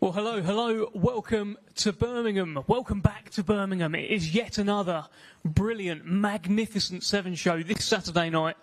Well, hello. Welcome to Birmingham. Welcome back to Birmingham. It is yet another brilliant, magnificent Seven show this Saturday night,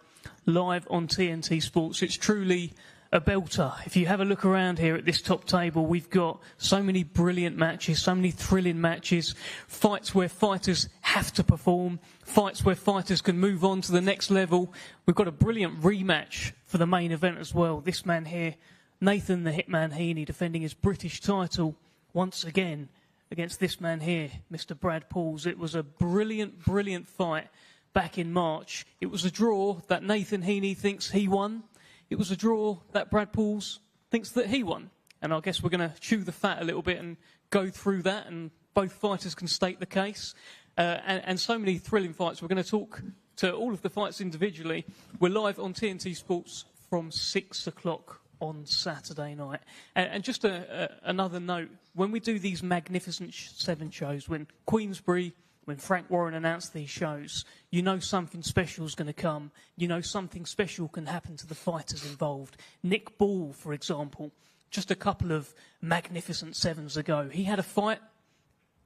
live on TNT Sports. It's truly a belter. If you have a look around here at this top table, we've got so many brilliant matches, so many thrilling matches, fights where fighters have to perform, fights where fighters can move on to the next level. We've got a brilliant rematch for the main event as well. This man here, Nathan the Hitman Heaney, defending his British title once again against this man here, Mr. Brad Pauls. It was a brilliant, brilliant fight back in March. It was a draw that Nathan Heaney thinks he won. It was a draw that Brad Pauls thinks that he won. And I guess we're going to chew the fat a little bit and go through that, and both fighters can state the case. And so many thrilling fights. We're going to talk to all of the fights individually. We're live on TNT Sports from 6 o'clock on Saturday night. And just another note, when we do these magnificent Seven shows, when Queensberry, when Frank Warren announced these shows, you know something special is going to come. You know something special can happen to the fighters involved. Nick Ball, for example, just a couple of magnificent Sevens ago, he had a fight.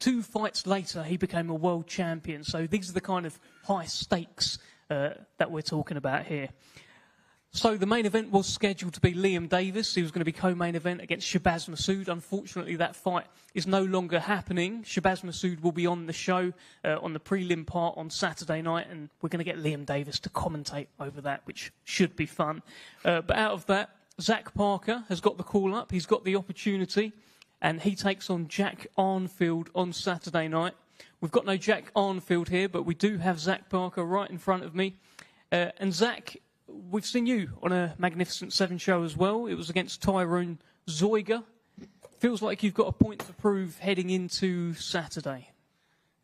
2 fights later, he became a world champion. So these are the kind of high stakes that we're talking about here. So the main event was scheduled to be Liam Davis. He was going to be co-main event against Shabazz Massoud. Unfortunately, that fight is no longer happening. Shabazz Massoud will be on the show on the prelim part on Saturday night, and we're going to get Liam Davis to commentate over that, which should be fun. But out of that, Zack Parker has got the call up. He's got the opportunity, and he takes on Jack Arnfield on Saturday night. We've got no Jack Arnfield here, but we do have Zack Parker right in front of me. And Zack, we've seen you on a Magnificent Seven show as well. It was against Tyrone Zoiga. Feels like you've got a point to prove heading into Saturday.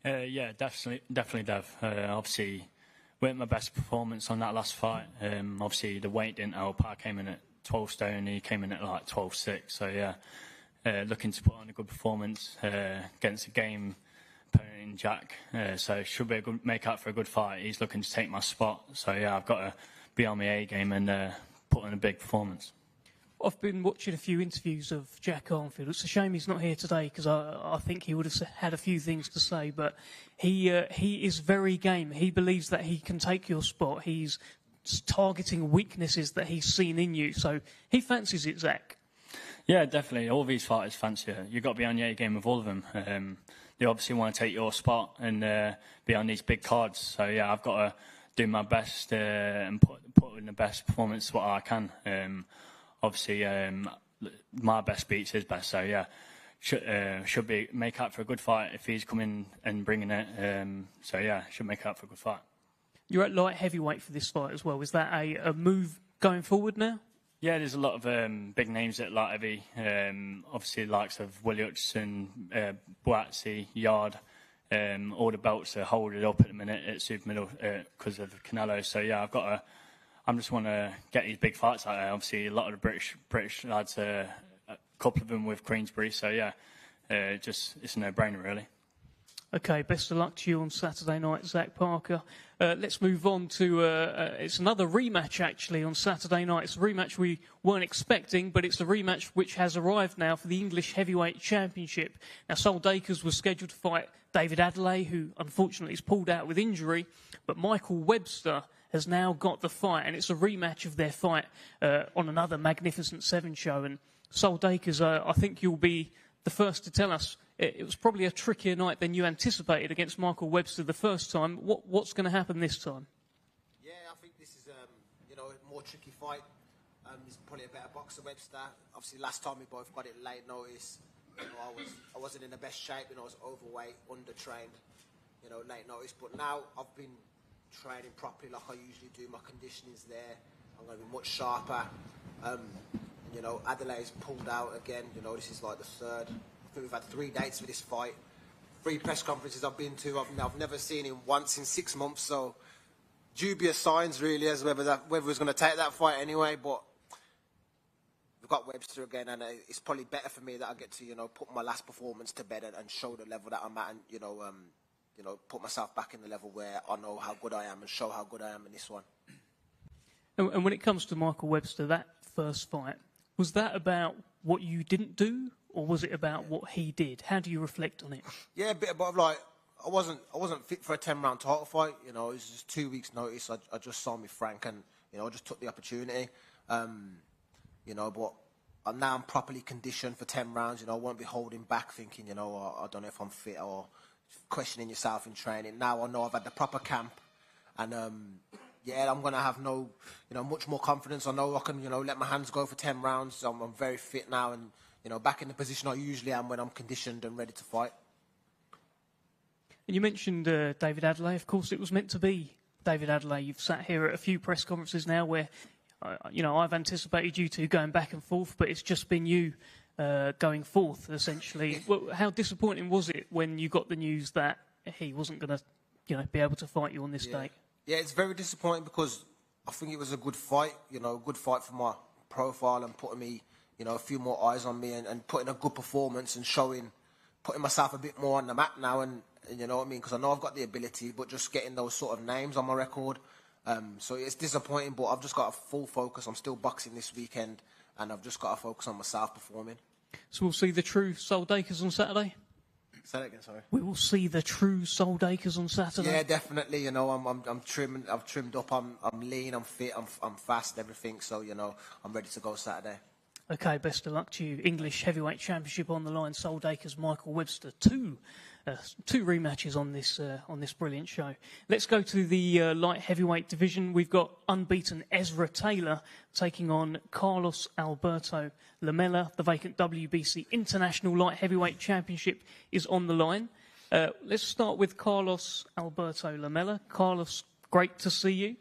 Yeah, definitely, Dev. Obviously, weren't my best performance on that last fight. Obviously, the weight didn't help. I came in at 12 stone. He came in at like 12.6. So yeah, looking to put on a good performance against a game opponent in Jack. So it should be a good make up for a good fight. He's looking to take my spot. So yeah, I've got to be on my A game and put in a big performance. I've been watching a few interviews of Jack Arnfield. It's a shame he's not here today because I think he would have had a few things to say. But he is very game. He believes that he can take your spot. He's targeting weaknesses that he's seen in you. So he fancies it, Zack. Yeah, definitely. All these fighters fancy it. You've got to be on your A game with all of them. They obviously want to take your spot and be on these big cards. So yeah, I've got to do my best and put in the best performance what I can. Obviously, my best beats his best. So yeah, should be make up for a good fight if he's coming and bringing it. So yeah, should make up for a good fight. You're at light heavyweight for this fight as well. Is that a move going forward now? Yeah, there's a lot of big names at light heavy. Obviously, the likes of Willie Hutchison, Boatsy, Yard. All the belts are holding up at the minute at super middle because of Canelo. So yeah, I just want to get these big fights out there. Obviously, a lot of the British lads, a couple of them with Queensberry. So yeah, it's a no-brainer really. Okay, best of luck to you on Saturday night, Zack Parker. Let's move on to, it's another rematch actually on Saturday night. It's a rematch we weren't expecting, but it's a rematch which has arrived now for the English Heavyweight Championship. Now, Sol Dacres was scheduled to fight David Adelaide, who unfortunately is pulled out with injury, but Michael Webster has now got the fight, and it's a rematch of their fight on another Magnificent Seven show. And Sol Dacres, I think you'll be the first to tell us, it was probably a trickier night than you anticipated against Michael Webster the first time. What's going to happen this time? Yeah, I think this is a more tricky fight. He's probably a better boxer, Webster. Obviously, last time we both got it late notice. I wasn't in the best shape. I was overweight, undertrained. Late notice. But now I've been training properly like I usually do. My conditioning's there. I'm going to be much sharper. Adelaide's pulled out again. This is like the third. I think we've had 3 dates for this fight, 3 press conferences I've been to. I've never seen him once in 6 months, so dubious signs really as whether he's going to take that fight anyway. But we've got Webster again, and it's probably better for me that I get to put my last performance to bed and show the level that I'm at, and put myself back in the level where I know how good I am and show how good I am in this one. And when it comes to Michael Webster, that first fight, was that about what you didn't do, or was it about what he did? How do you reflect on it? Yeah, a bit above. Like I wasn't fit for a 10-round title fight. You know, it was just 2 weeks' notice. I just saw me Frank, and you know, I just took the opportunity. You know, but now I'm properly conditioned for 10 rounds. You know, I won't be holding back, thinking, you know, I don't know if I'm fit or questioning yourself in training. Now I know I've had the proper camp, and yeah, I'm gonna have much more confidence. I know I can, you know, let my hands go for 10 rounds. I'm very fit now, and you know, back in the position I usually am when I'm conditioned and ready to fight. And you mentioned David Adelaide. Of course, it was meant to be David Adelaide. You've sat here at a few press conferences now where, you know, I've anticipated you two going back and forth, but it's just been you going forth, essentially. Well, how disappointing was it when you got the news that he wasn't going to, you know, be able to fight you on this date? Yeah, it's very disappointing because I think it was a good fight, you know, a good fight for my profile and putting me, you know, a few more eyes on me and putting a good performance and putting myself a bit more on the map now, and you know what I mean, because I know I've got the ability, but just getting those sort of names on my record. So it's disappointing, but I've just got a full focus. I'm still boxing this weekend, and I've just got to focus on myself performing. So we'll see the true Sol Dacres on Saturday? Say that again, sorry. We will see the true Sol Dacres on Saturday? Yeah, definitely. You know, I'm trimmed. I've trimmed up. I'm lean. I'm fit. I'm fast. Everything. So you know, I'm ready to go Saturday. Okay, best of luck to you. English Heavyweight Championship on the line. Sol Dacres, Michael Webster. Two rematches on this brilliant show. Let's go to the light heavyweight division. We've got unbeaten Ezra Taylor taking on Carlos Alberto Lamela. The vacant WBC International Light Heavyweight Championship is on the line. Let's start with Carlos Alberto Lamela. Carlos, great to see you.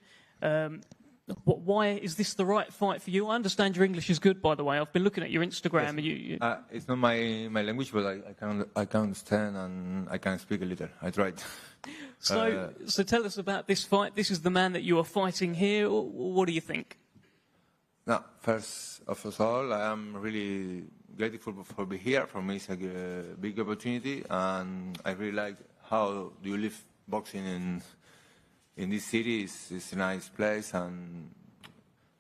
Why is this the right fight for you? I understand your English is good, by the way. I've been looking at your Instagram. Yes. And it's not my language, but I can understand and I can speak a little. I tried. So tell us about this fight. This is the man that you are fighting here. What do you think? No, first of all, I am really grateful for being here. For me, it's a big opportunity, and I really like how you live boxing in this city. It's a nice place, and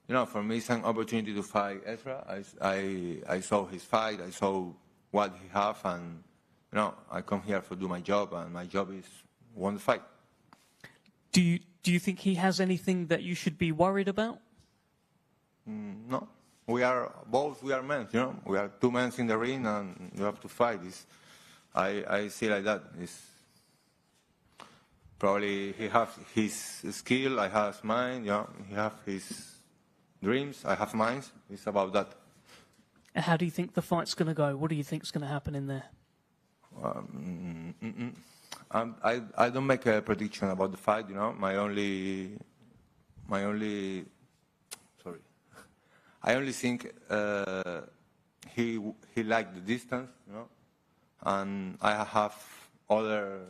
you know, for me, it's an opportunity to fight Ezra. I saw his fight, I saw what he have, and you know, I come here to do my job, and my job is won the fight. Do you think he has anything that you should be worried about? No, we are men. You know, we are two men in the ring, and you have to fight. I see like that. Probably he has his skill, I have mine. Yeah, he have his dreams, I have mine. It's about that. How do you think the fight's going to go? What do you think is going to happen in there? I don't make a prediction about the fight. You know, I only think he liked the distance. You know, and I have other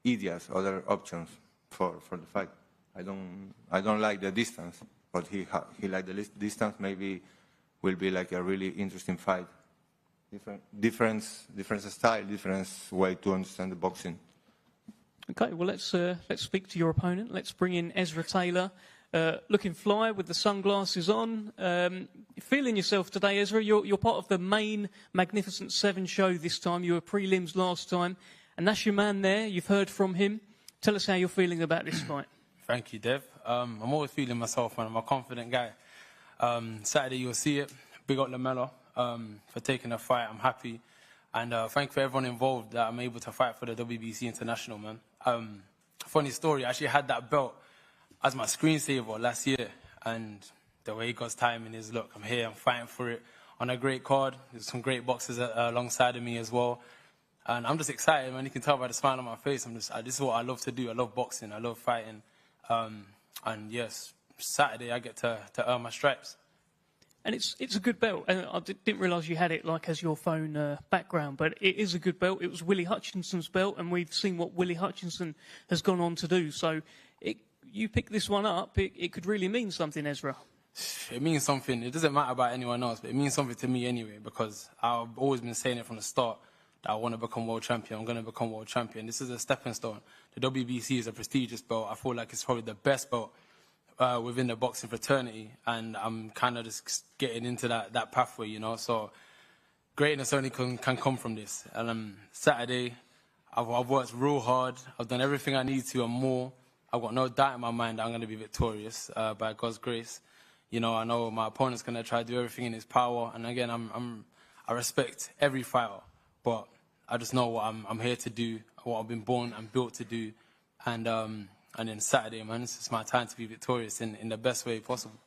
ideas, other options for the fight. I don't like the distance, but he like the distance. Maybe will be like a really interesting fight. Different style, different way to understand the boxing. Okay, well let's speak to your opponent. Let's bring in Ezra Taylor, looking fly with the sunglasses on. Feeling yourself today, Ezra? You're part of the main Magnificent Seven show this time. You were prelims last time. And that's your man there. You've heard from him. Tell us how you're feeling about this fight. Thank you, Dev. I'm always feeling myself, man. I'm a confident guy. Saturday, you'll see it. Big up Lamela for taking the fight. I'm happy. And thank you for everyone involved that I'm able to fight for the WBC International, man. Funny story, I actually had that belt as my screensaver last year. And the way God's timing is, look, I'm here, I'm fighting for it on a great card. There's some great boxers alongside of me as well. And I'm just excited, man. You can tell by the smile on my face. This is what I love to do. I love boxing. I love fighting. And yes, Saturday I get to earn my stripes. And it's a good belt. And I didn't realise you had it like as your phone background, but it is a good belt. It was Willie Hutchinson's belt, and we've seen what Willie Hutchinson has gone on to do. So you pick this one up, it could really mean something, Ezra. It means something. It doesn't matter about anyone else, but it means something to me anyway, because I've always been saying it from the start. That I want to become world champion. I'm going to become world champion. This is a stepping stone. The WBC is a prestigious belt. I feel like it's probably the best belt within the boxing fraternity, and I'm kind of just getting into that pathway, you know. So greatness only can come from this. And Saturday, I've worked real hard. I've done everything I need to and more. I've got no doubt in my mind that I'm going to be victorious by God's grace. You know, I know my opponent's going to try to do everything in his power. And again, I respect every fighter, but I just know what I'm here to do, what I've been born and built to do. And then Saturday, man, it's just my time to be victorious in the best way possible.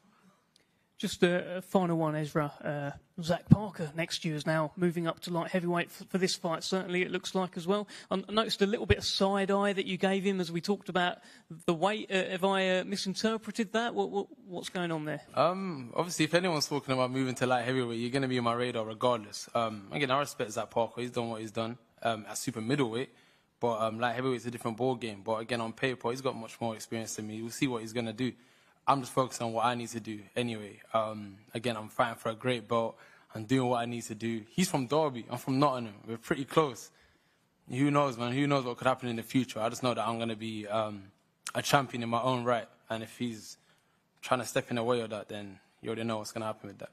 Just a final one, Ezra. Zack Parker next year is now moving up to light heavyweight for this fight. Certainly, it looks like as well. I noticed a little bit of side eye that you gave him as we talked about the weight. Have I misinterpreted that? What's going on there? Obviously, if anyone's talking about moving to light heavyweight, you're going to be on my radar regardless. Again, I respect Zack Parker. He's done what he's done at super middleweight. But light heavyweight's a different ball game. But again, on paper, he's got much more experience than me. We'll see what he's going to do. I'm just focused on what I need to do anyway. Again, I'm fighting for a great belt. I'm doing what I need to do. He's from Derby. I'm from Nottingham. We're pretty close. Who knows, man? Who knows what could happen in the future? I just know that I'm going to be a champion in my own right. And if he's trying to step in the way of that, then you already know what's going to happen with that.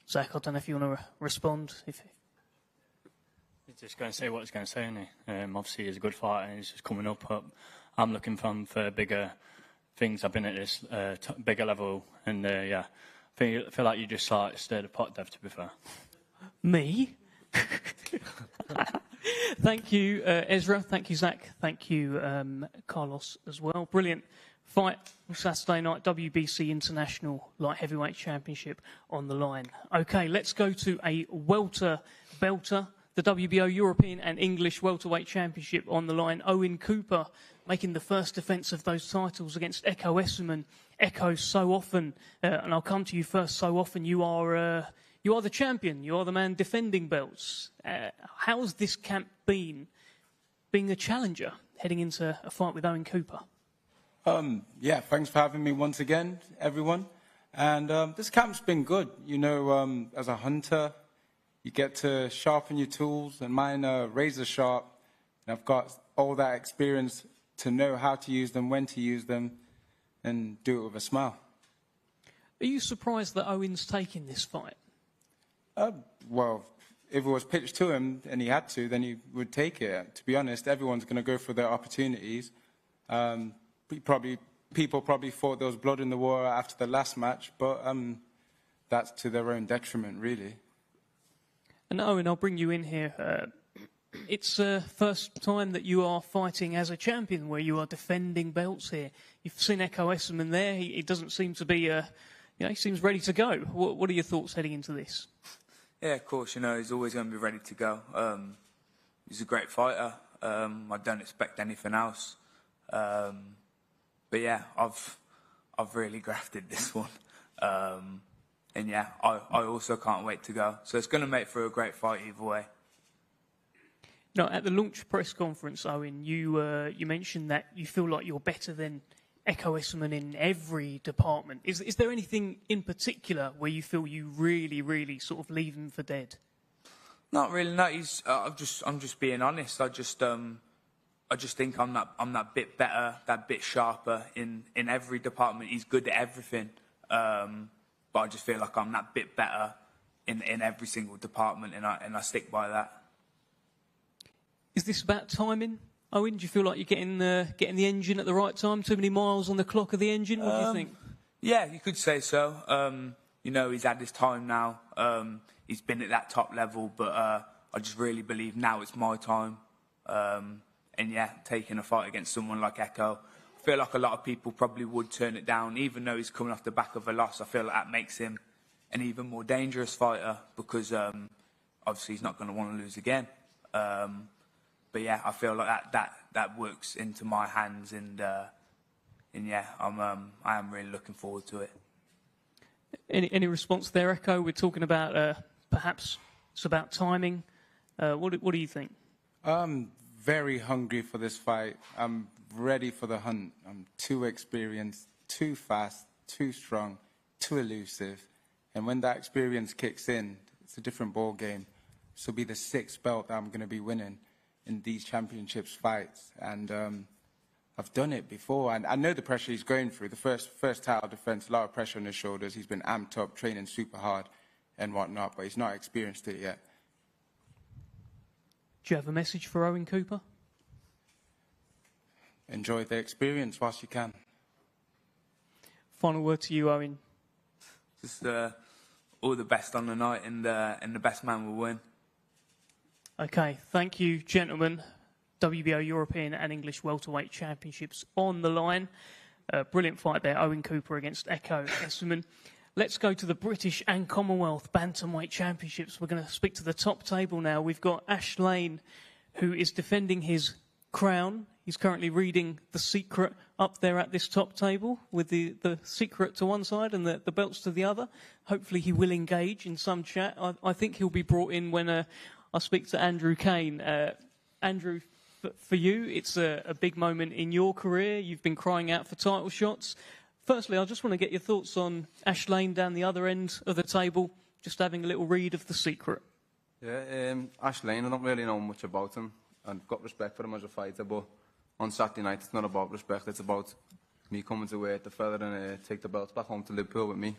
Zack, I don't know if you want to respond. He's just going to say what he's going to say, isn't he? Obviously, he's a good fighter and he's just coming up. I'm looking for bigger things. I've been at this bigger level, and yeah, I feel like you just stirred the pot, Dev, to be fair. Me? Thank you, Ezra. Thank you, Zack. Thank you, Carlos, as well. Brilliant fight Saturday night, WBC International Light Heavyweight Championship on the line. OK, let's go to a welter belter. The WBO European and English Welterweight Championship on the line. Owen Cooper making the first defence of those titles against Ekow Essuman. Ekow, so often, and I'll come to you first, so often you are the champion. You are the man defending belts. How's this camp been, being a challenger, heading into a fight with Owen Cooper? Yeah, thanks for having me once again, everyone. And this camp's been good. You know, as a hunter, you get to sharpen your tools, and mine are razor sharp. And I've got all that experience to know how to use them, when to use them, and do it with a smile. Are you surprised that Owen's taking this fight? Well, if it was pitched to him and he had to, then he would take it. To be honest, everyone's going to go for their opportunities. People probably thought there was blood in the water after the last match, but that's to their own detriment, really. And Owen, I'll bring you in here. It's the first time that you are fighting as a champion, where you are defending belts here. You've seen Ekow Essuman there. He doesn't seem to be, he seems ready to go. What are your thoughts heading into this? Yeah, of course, he's always going to be ready to go. He's a great fighter. I don't expect anything else. But yeah, I've really grafted this one. And yeah, I also can't wait to go. So it's going to make for a great fight either way. Now, at the launch press conference, Owen, you mentioned that you feel like you're better than Ekow Essuman in every department. Is there anything in particular where you feel you really, really sort of leave him for dead? Not really. No, I'm just being honest. I just think I'm that bit better, that bit sharper in every department. He's good at everything. But I just feel like I'm that bit better in every single department, and I stick by that. Is this about timing, Owen? Do you feel like you're getting the engine at the right time? Too many miles on the clock of the engine? What do you think? Yeah, you could say so. He's had his time now. He's been at that top level, but I just really believe now it's my time. And yeah, taking a fight against someone like Ekow, I feel like a lot of people probably would turn it down, even though he's coming off the back of a loss. I feel like that makes him an even more dangerous fighter, because obviously he's not going to want to lose again. But yeah, I feel like that works into my hands, and yeah, I am really looking forward to it. Any response there, Ekow? We're talking about perhaps it's about timing. What do you think? I'm very hungry for this fight. I'm ready for the hunt. I'm too experienced, too fast, too strong, too elusive. And when that experience kicks in, it's a different ball game. This will be the 6th belt that I'm going to be winning in these championships fights. And I've done it before. And I know the pressure he's going through. The first title defense, a lot of pressure on his shoulders. He's been amped up, training super hard. and whatnot, but he's not experienced it yet. Do you have a message for Owen Cooper? Enjoy the experience whilst you can. Final word to you, Owen. Just all the best on the night, and the best man will win. Okay, thank you, gentlemen. WBO European and English Welterweight Championships on the line. Brilliant fight there, Owen Cooper against Ekow Essuman. Let's go to the British and Commonwealth Bantamweight Championships. We're going to speak to the top table now. We've got Ash Lane, who is defending his crown. He's currently reading The Secret up there at this top table with the Secret to one side and the belts to the other. Hopefully he will engage in some chat. I think he'll be brought in when I speak to Andrew Cain. Andrew, for you, it's a big moment in your career. You've been crying out for title shots. Firstly, I just want to get your thoughts on Ash Lane down the other end of the table, just having a little read of The Secret. Yeah, Ash Lane, I don't really know much about him. I've got respect for him as a fighter, but on Saturday night it's not about respect, it's about me coming to wear the feather and take the belts back home to Liverpool with me.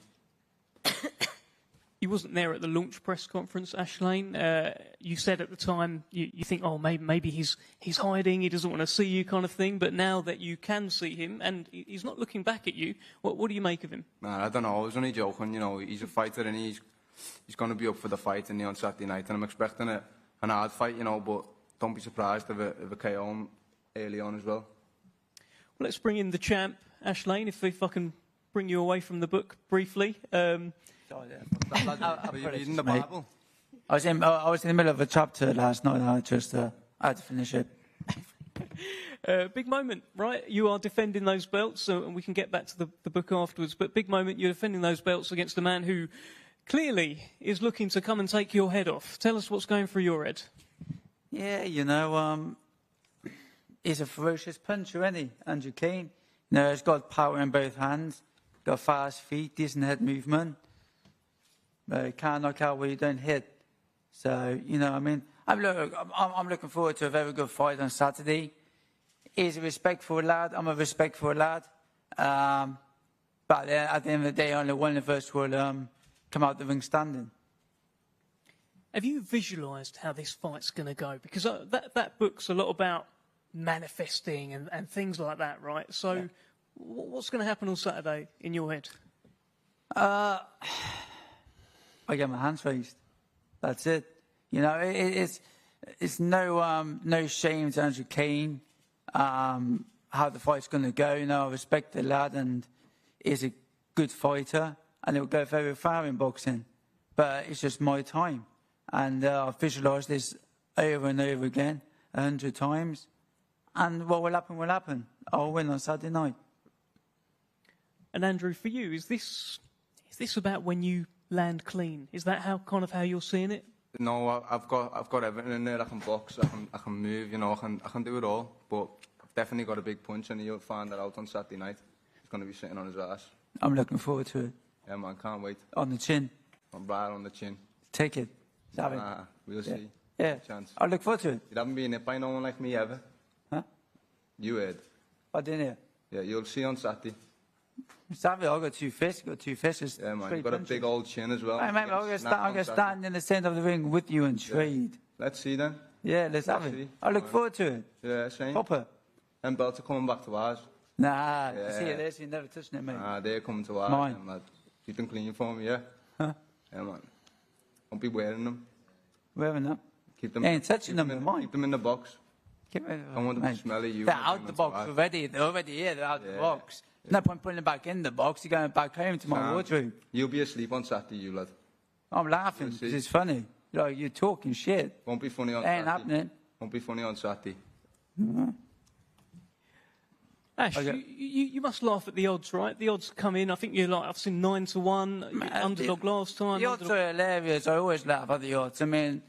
You wasn't there at the launch press conference, Ash Lane. You said at the time you think, oh, maybe he's hiding, he doesn't want to see you kind of thing. But now that you can see him and he's not looking back at you, what do you make of him? Man, I don't know, I was only joking, you know, he's a fighter and he's going to be up for the fight on Saturday night, and I'm expecting an hard fight, you know, but don't be surprised if a KO early on as well. Well, let's bring in the champ, Ash Lane, if I can bring you away from the book briefly. Reading the Bible? I was in the middle of a chapter last night, and I just had to finish it. Big moment, right? You are defending those belts, and we can get back to the book afterwards, but big moment, you're defending those belts against a man who clearly is looking to come and take your head off. Tell us what's going through your head. Yeah, you know, he's a ferocious puncher, isn't he, Andrew Cain? You know, he's got power in both hands, got fast feet, decent head movement. Can't knock out where you don't hit. So, you know, I mean, I'm looking forward to a very good fight on Saturday. He's a respectful lad. I'm a respectful lad. But at the end of the day, only one of us will come out the ring standing. Have you visualised how this fight's going to go? Because that book's a lot about manifesting and things like that, right? So yeah. What's going to happen on Saturday in your head? I get my hands raised. That's it. You know, it's no shame to Andrew Cain how the fight's going to go. You know, I respect the lad, and he's a good fighter, and he'll go very far in boxing. But it's just my time, and I've visualised this over and over again 100 times. And what will happen will happen. I'll win on Saturday night. And Andrew, for you, is this about when you land clean? Is that how you're seeing it? No, I've got everything in there. I can box, I can move, you know, I can do it all. But I've definitely got a big punch, and you'll find that out on Saturday night. He's going to be sitting on his ass. I'm looking forward to it. Yeah, man, can't wait. On the chin. I'm right on the chin. Take it. We'll see. Yeah. Chance. I look forward to it. You haven't been hit by no one like me ever. Huh? You heard. I didn't hear. Yeah, you'll see on Saturday. Saturday, I've got two fists. Yeah, man, you've got a big old chin as well. Hey, mate, I'm going to stand in the centre of the ring with you and trade. Yeah. Let's see then. Yeah, let's have it. I look forward to it. Yeah, same. Proper. And belts are coming back to ours. Nah, see it there, so you're never touching it, mate. Nah, they're coming to ours. Mine. Man. Keep them clean for me, yeah? Huh? Yeah, man. Don't be wearing them. Wearing them? Keep them. Ain't touching them, mine. Keep them in the box. I want them to smell of you. They're out the box already. They're already here. They're out the box. Yeah. No point putting them back in the box. You're going back home to my wardrobe. You'll be asleep on Saturday, you lad. I'm laughing because it's funny. Like, you're talking shit. Won't be funny on Saturday. Ain't happening. Won't be funny on Saturday. Mm-hmm. Ash, you must laugh at the odds, right? The odds come in. I think you're like, I've seen 9-1, underdog last time. The odds are hilarious. I always laugh at the odds. I mean,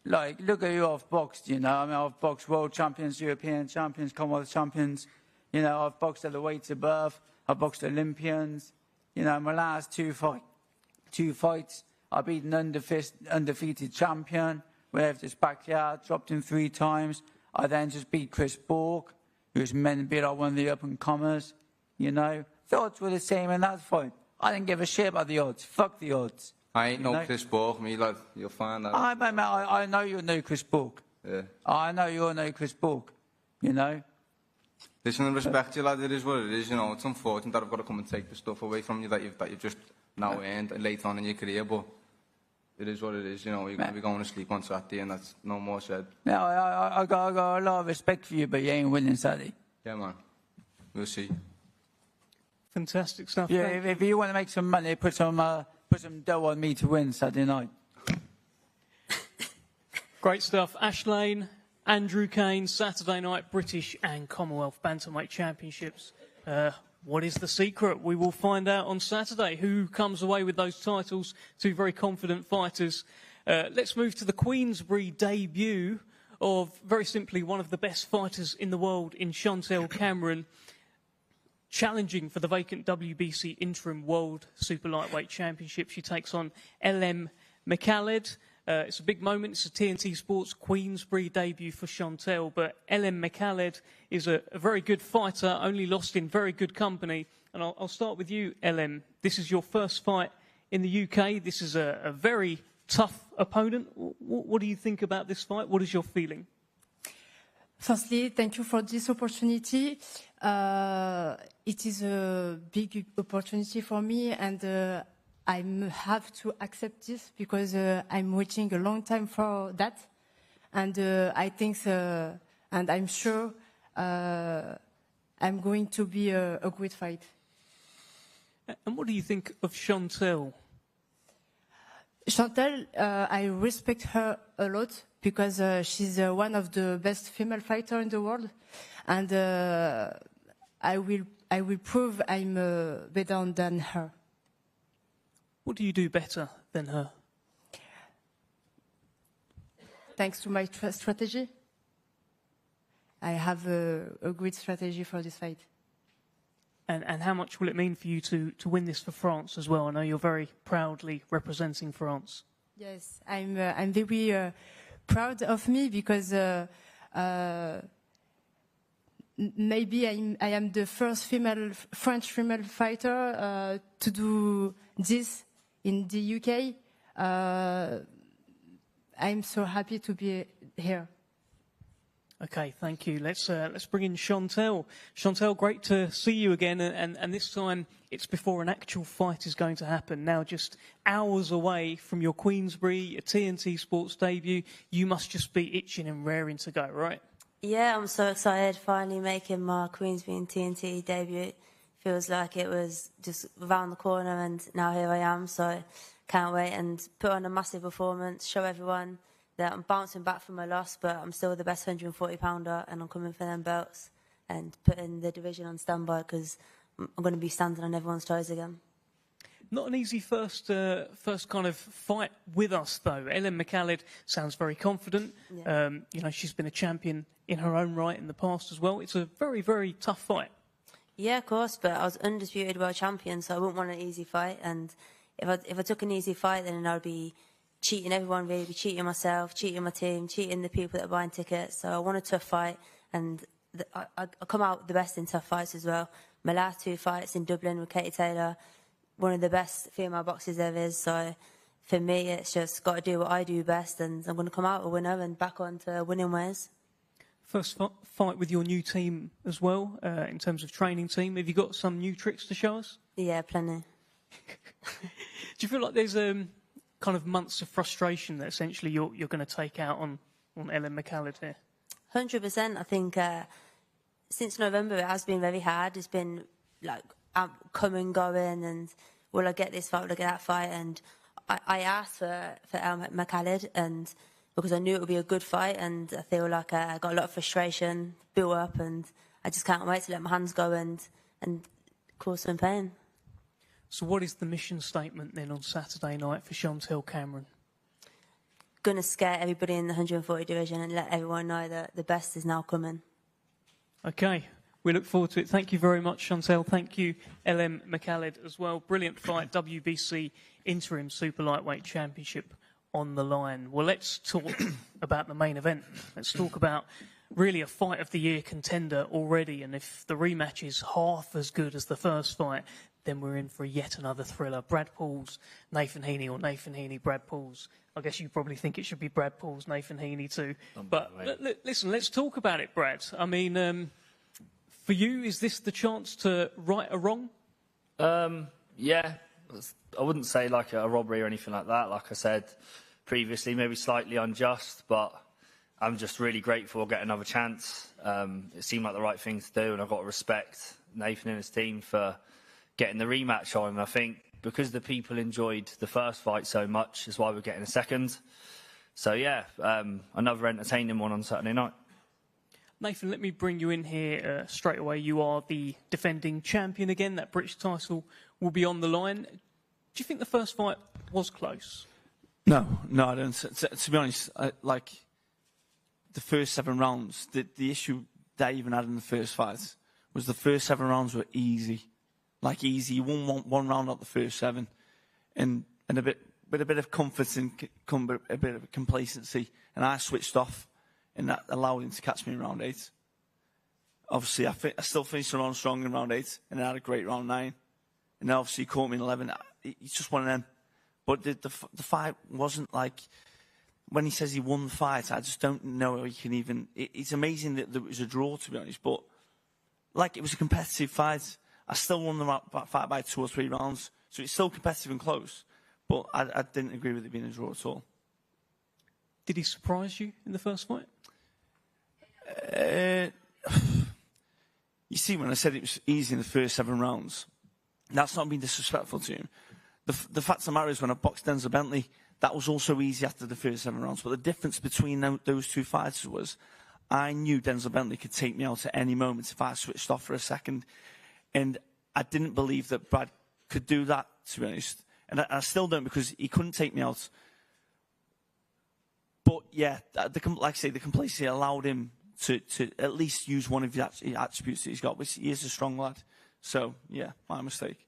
like, look at who I've boxed, you know. I mean, I've boxed world champions, European champions, Commonwealth champions. You know, I've boxed at the weights above. I've boxed Olympians. You know, my last two fights, I beat an undefeated champion. We have this backyard, dropped him 3 times. I then just beat Chris Borg, who's meant to be like one of the up-and-comers. You know, the odds were the same in that fight. I didn't give a shit about the odds. Fuck the odds. I ain't no Chris Borg, me, lad. You'll find that. I know you're no Chris Borg. Yeah. I know you're no Chris Borg, you know. Listen, and respect you, lad. It is what it is, you know. It's unfortunate that I've got to come and take the stuff away from you that you've just now earned later on in your career, but it is what it is, you know. You're going to be going to sleep on Saturday, and that's no more said. Yeah, I got a lot of respect for you, but you ain't winning Saturday. Yeah, man. We'll see. Fantastic stuff. Yeah, if you want to make some money, put some dough on me to win Saturday night. Great stuff. Ash Lane, Andrew Cain, Saturday night British and Commonwealth Bantamweight Championships. What is the secret? We will find out on Saturday who comes away with those titles. Two very confident fighters. Let's move to the Queensberry debut of, very simply, one of the best fighters in the world in Chantelle Cameron, challenging for the vacant WBC Interim World Super Lightweight Championship. She takes on Mekhaled. It's a big moment. It's a TNT Sports Queensberry debut for Chantelle, but Mekhaled is a very good fighter, only lost in very good company. And I'll start with you, This is your first fight in the UK. This is a very tough opponent. What do you think about this fight? What is your feeling? Firstly, thank you for this opportunity. It is a big opportunity for me, and I have to accept this because I'm waiting a long time for that. And I think, and I'm sure, I'm going to be a great fight. And what do you think of Chantelle? Chantelle, I respect her a lot because she's one of the best female fighters in the world, and I will prove I'm better than her. What do you do better than her? Thanks to my strategy. I have a great strategy for this fight. And how much will it mean for you to win this for France as well? I know you're very proudly representing France. Yes, I'm very proud of me because maybe I am the first French female fighter to do this in the UK. I'm so happy to be here. Okay, thank you. Let's bring in Chantelle. Chantelle, great to see you again, and this time it's before an actual fight is going to happen. Now, just hours away from your Queensberry, a TNT Sports debut, you must just be itching and raring to go, right? Yeah, I'm so excited, finally making my Queensberry and TNT debut. Feels like it was just around the corner, and now here I am, so can't wait and put on a massive performance, show everyone that I'm bouncing back from my loss, but I'm still the best 140-pounder, and I'm coming for them belts and putting the division on standby because I'm going to be standing on everyone's toes again. Not an easy first kind of fight with us, though. Mekhaled sounds very confident. Yeah. You know, she's been a champion in her own right in the past as well. It's a very, very tough fight. Yeah, of course, but I was undisputed world champion, so I wouldn't want an easy fight. And if I took an easy fight, then I'd be cheating everyone, really, be cheating myself, cheating my team, cheating the people that are buying tickets. So I want a tough fight, and I come out the best in tough fights as well. My last two fights in Dublin with Katie Taylor, one of the best female boxers there is. So for me, it's just got to do what I do best, and I'm going to come out a winner and back on to winning ways. First fight with your new team as well, in terms of training team. Have you got some new tricks to show us? Yeah, plenty. Do you feel like there's kind of months of frustration that essentially you're going to take out on Mekhaled here? 100%. I think since November it has been very hard. It's been like coming, going, and will I get this fight, will I get that fight? And I asked for Mekhaled, and because I knew it would be a good fight, and I feel like I got a lot of frustration built up, and I just can't wait to let my hands go and cause some pain. So what is the mission statement then on Saturday night for Chantelle Cameron? Going to scare everybody in the 140 division and let everyone know that the best is now coming. Okay, we look forward to it. Thank you very much, Chantelle. Thank you, Mekhaled, as well. Brilliant fight, WBC Interim Super Lightweight Championship on the line. Well, let's talk about the main event. Let's talk about really a fight of the year contender already, and if the rematch is half as good as the first fight, then we're in for yet another thriller. Brad Pauls, Nathan Heaney, or Nathan Heaney, Brad Pauls. I guess you probably think it should be Brad Pauls, Nathan Heaney too. But listen, let's talk about it, Brad. I mean, for you, is this the chance to right a wrong? Yeah, I wouldn't say like a robbery or anything like that. Like I said previously, maybe slightly unjust, but I'm just really grateful I get another chance. It seemed like the right thing to do, and I've got to respect Nathan and his team for getting the rematch on. And I think because the people enjoyed the first fight so much is why we're getting a second. So yeah, another entertaining one on Saturday night. Nathan, let me bring you in here straight away. You are the defending champion again. That British title will be on the line. Do you think the first fight was close? No, I don't. To be honest, like the first 7 rounds, the issue that I even had in the first fight was the first 7 rounds were easy. Like easy. You won one round out the first 7. And with a bit of comfort and a bit of complacency. And I switched off. And that allowed him to catch me in round 8. Obviously, I still finished the round strong in round 8, and I had a great round 9. And then obviously he caught me in 11. It's just one of them. But the fight wasn't like, when he says he won the fight, I just don't know how he can even. It's amazing that there was a draw, to be honest. But like, it was a competitive fight. I still won the fight by 2 or 3 rounds, so it's still competitive and close. But I didn't agree with it being a draw at all. Did he surprise you in the first fight? You see, when I said it was easy in the first 7 rounds, that's not being disrespectful to him. The fact of the matter is, when I boxed Denzel Bentley, that was also easy after the first 7 rounds. But the difference between those 2 fights was, I knew Denzel Bentley could take me out at any moment if I switched off for a second. And I didn't believe that Brad could do that, to be honest. And I still don't, because he couldn't take me out. But yeah, like I say, the complacency allowed him to at least use one of the attributes that he's got, which he is a strong lad. So yeah, my mistake.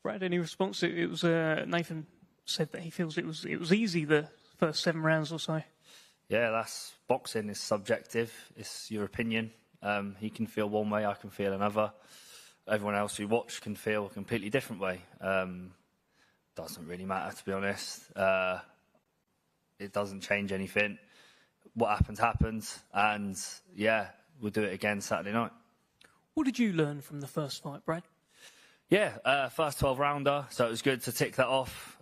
Brad, any response? It was Nathan said that he feels it was easy the first 7 rounds or so. Yeah, that's boxing. It's subjective. It's your opinion. He can feel one way, I can feel another. Everyone else who watch can feel a completely different way. Doesn't really matter, to be honest. It doesn't change anything. What happens, and yeah, we'll do it again Saturday night. What did you learn from the first fight, Brad? Yeah, first 12-rounder, so it was good to tick that off.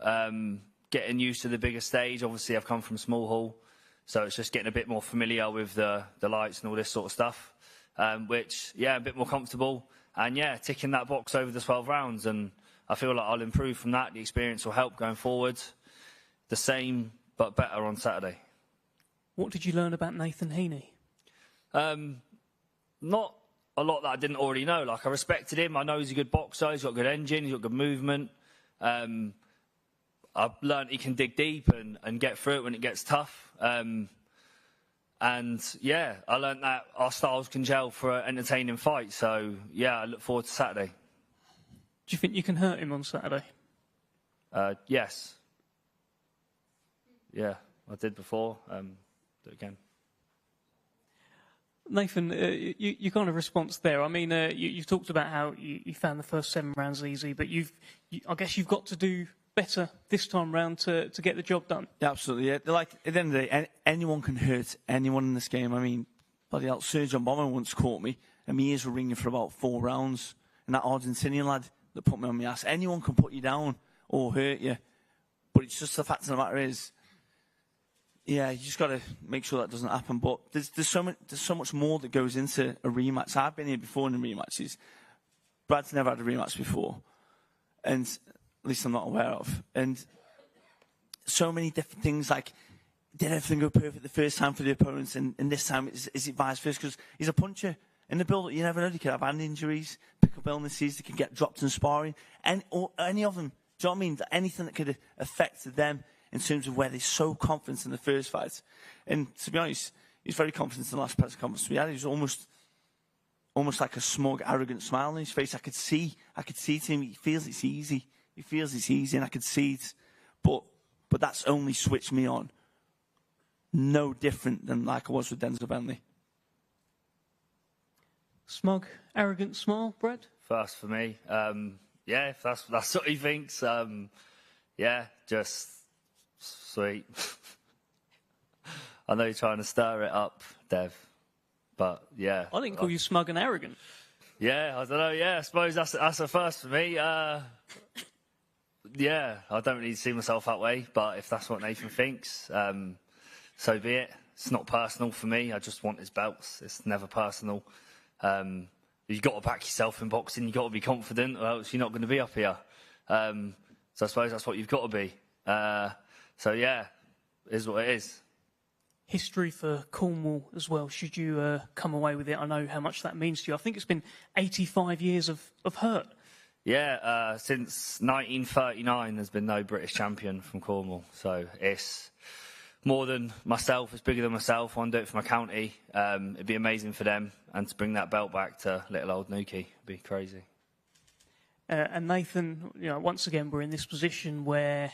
Getting used to the bigger stage. Obviously, I've come from small hall, so it's just getting a bit more familiar with the lights and all this sort of stuff, which, yeah, a bit more comfortable. And, yeah, ticking that box over the 12 rounds, and I feel like I'll improve from that. The experience will help going forward. The same, but better on Saturday. What did you learn about Nathan Heaney? Not a lot that I didn't already know. Like, I respected him. I know he's a good boxer. He's got good engine. He's got good movement. I've learned he can dig deep and get through it when it gets tough. And, yeah, I learned that our styles can gel for an entertaining fight. So, yeah, I look forward to Saturday. Do you think you can hurt him on Saturday? Yes. Yeah, I did before. Do it again. Nathan, you kind of response there. I mean, you've talked about how you found the first 7 rounds easy, but I guess you've got to do better this time round to get the job done. Yeah, absolutely. Yeah. Like, at the end of the day, anyone can hurt anyone in this game. I mean, bloody hell, Sergio Bomber once caught me, and my ears were ringing for about 4 rounds. And that Argentinian lad that put me on my ass, anyone can put you down or hurt you. But it's just the fact of the matter is, yeah, you just got to make sure that doesn't happen. But there's so much more that goes into a rematch. I've been here before in the rematches. Brad's never had a rematch before, and at least I'm not aware of. And so many different things, like, did everything go perfect the first time for the opponents, and this time is it vice versa? Because he's a puncher. In the build-up, you never know. He could have hand injuries, pick up illnesses, they could get dropped in sparring, or any of them. Do you know what I mean? Anything that could affect them in terms of where they're so confident in the first fight. And to be honest, he's very confident in the last press conference we had. He was almost like a smug, arrogant smile on his face. I could see to him, he feels it's easy. He feels it's easy, and I could see it. But that's only switched me on. No different than like I was with Denzel Bentley. Smug, arrogant smile, Brad, first for me. Yeah, if that's what he thinks. Yeah, just sweet. I know you're trying to stir it up, Dev, but yeah. I didn't call you smug and arrogant. Yeah, I don't know. Yeah, I suppose that's a first for me. Yeah, I don't really see myself that way, but if that's what Nathan thinks, so be it. It's not personal for me. I just want his belts. It's never personal. You've got to back yourself in boxing. You've got to be confident, or else you're not going to be up here. So I suppose that's what you've got to be. So yeah, it is what it is. History for Cornwall as well, should you come away with it. I know how much that means to you. I think it's been 85 years of hurt. Yeah, since 1939 there's been no British champion from Cornwall. So it's more than myself, it's bigger than myself. I want to do it for my county. It'd be amazing for them. And to bring that belt back to little old Nuki would be crazy. And Nathan, once again, we're in this position where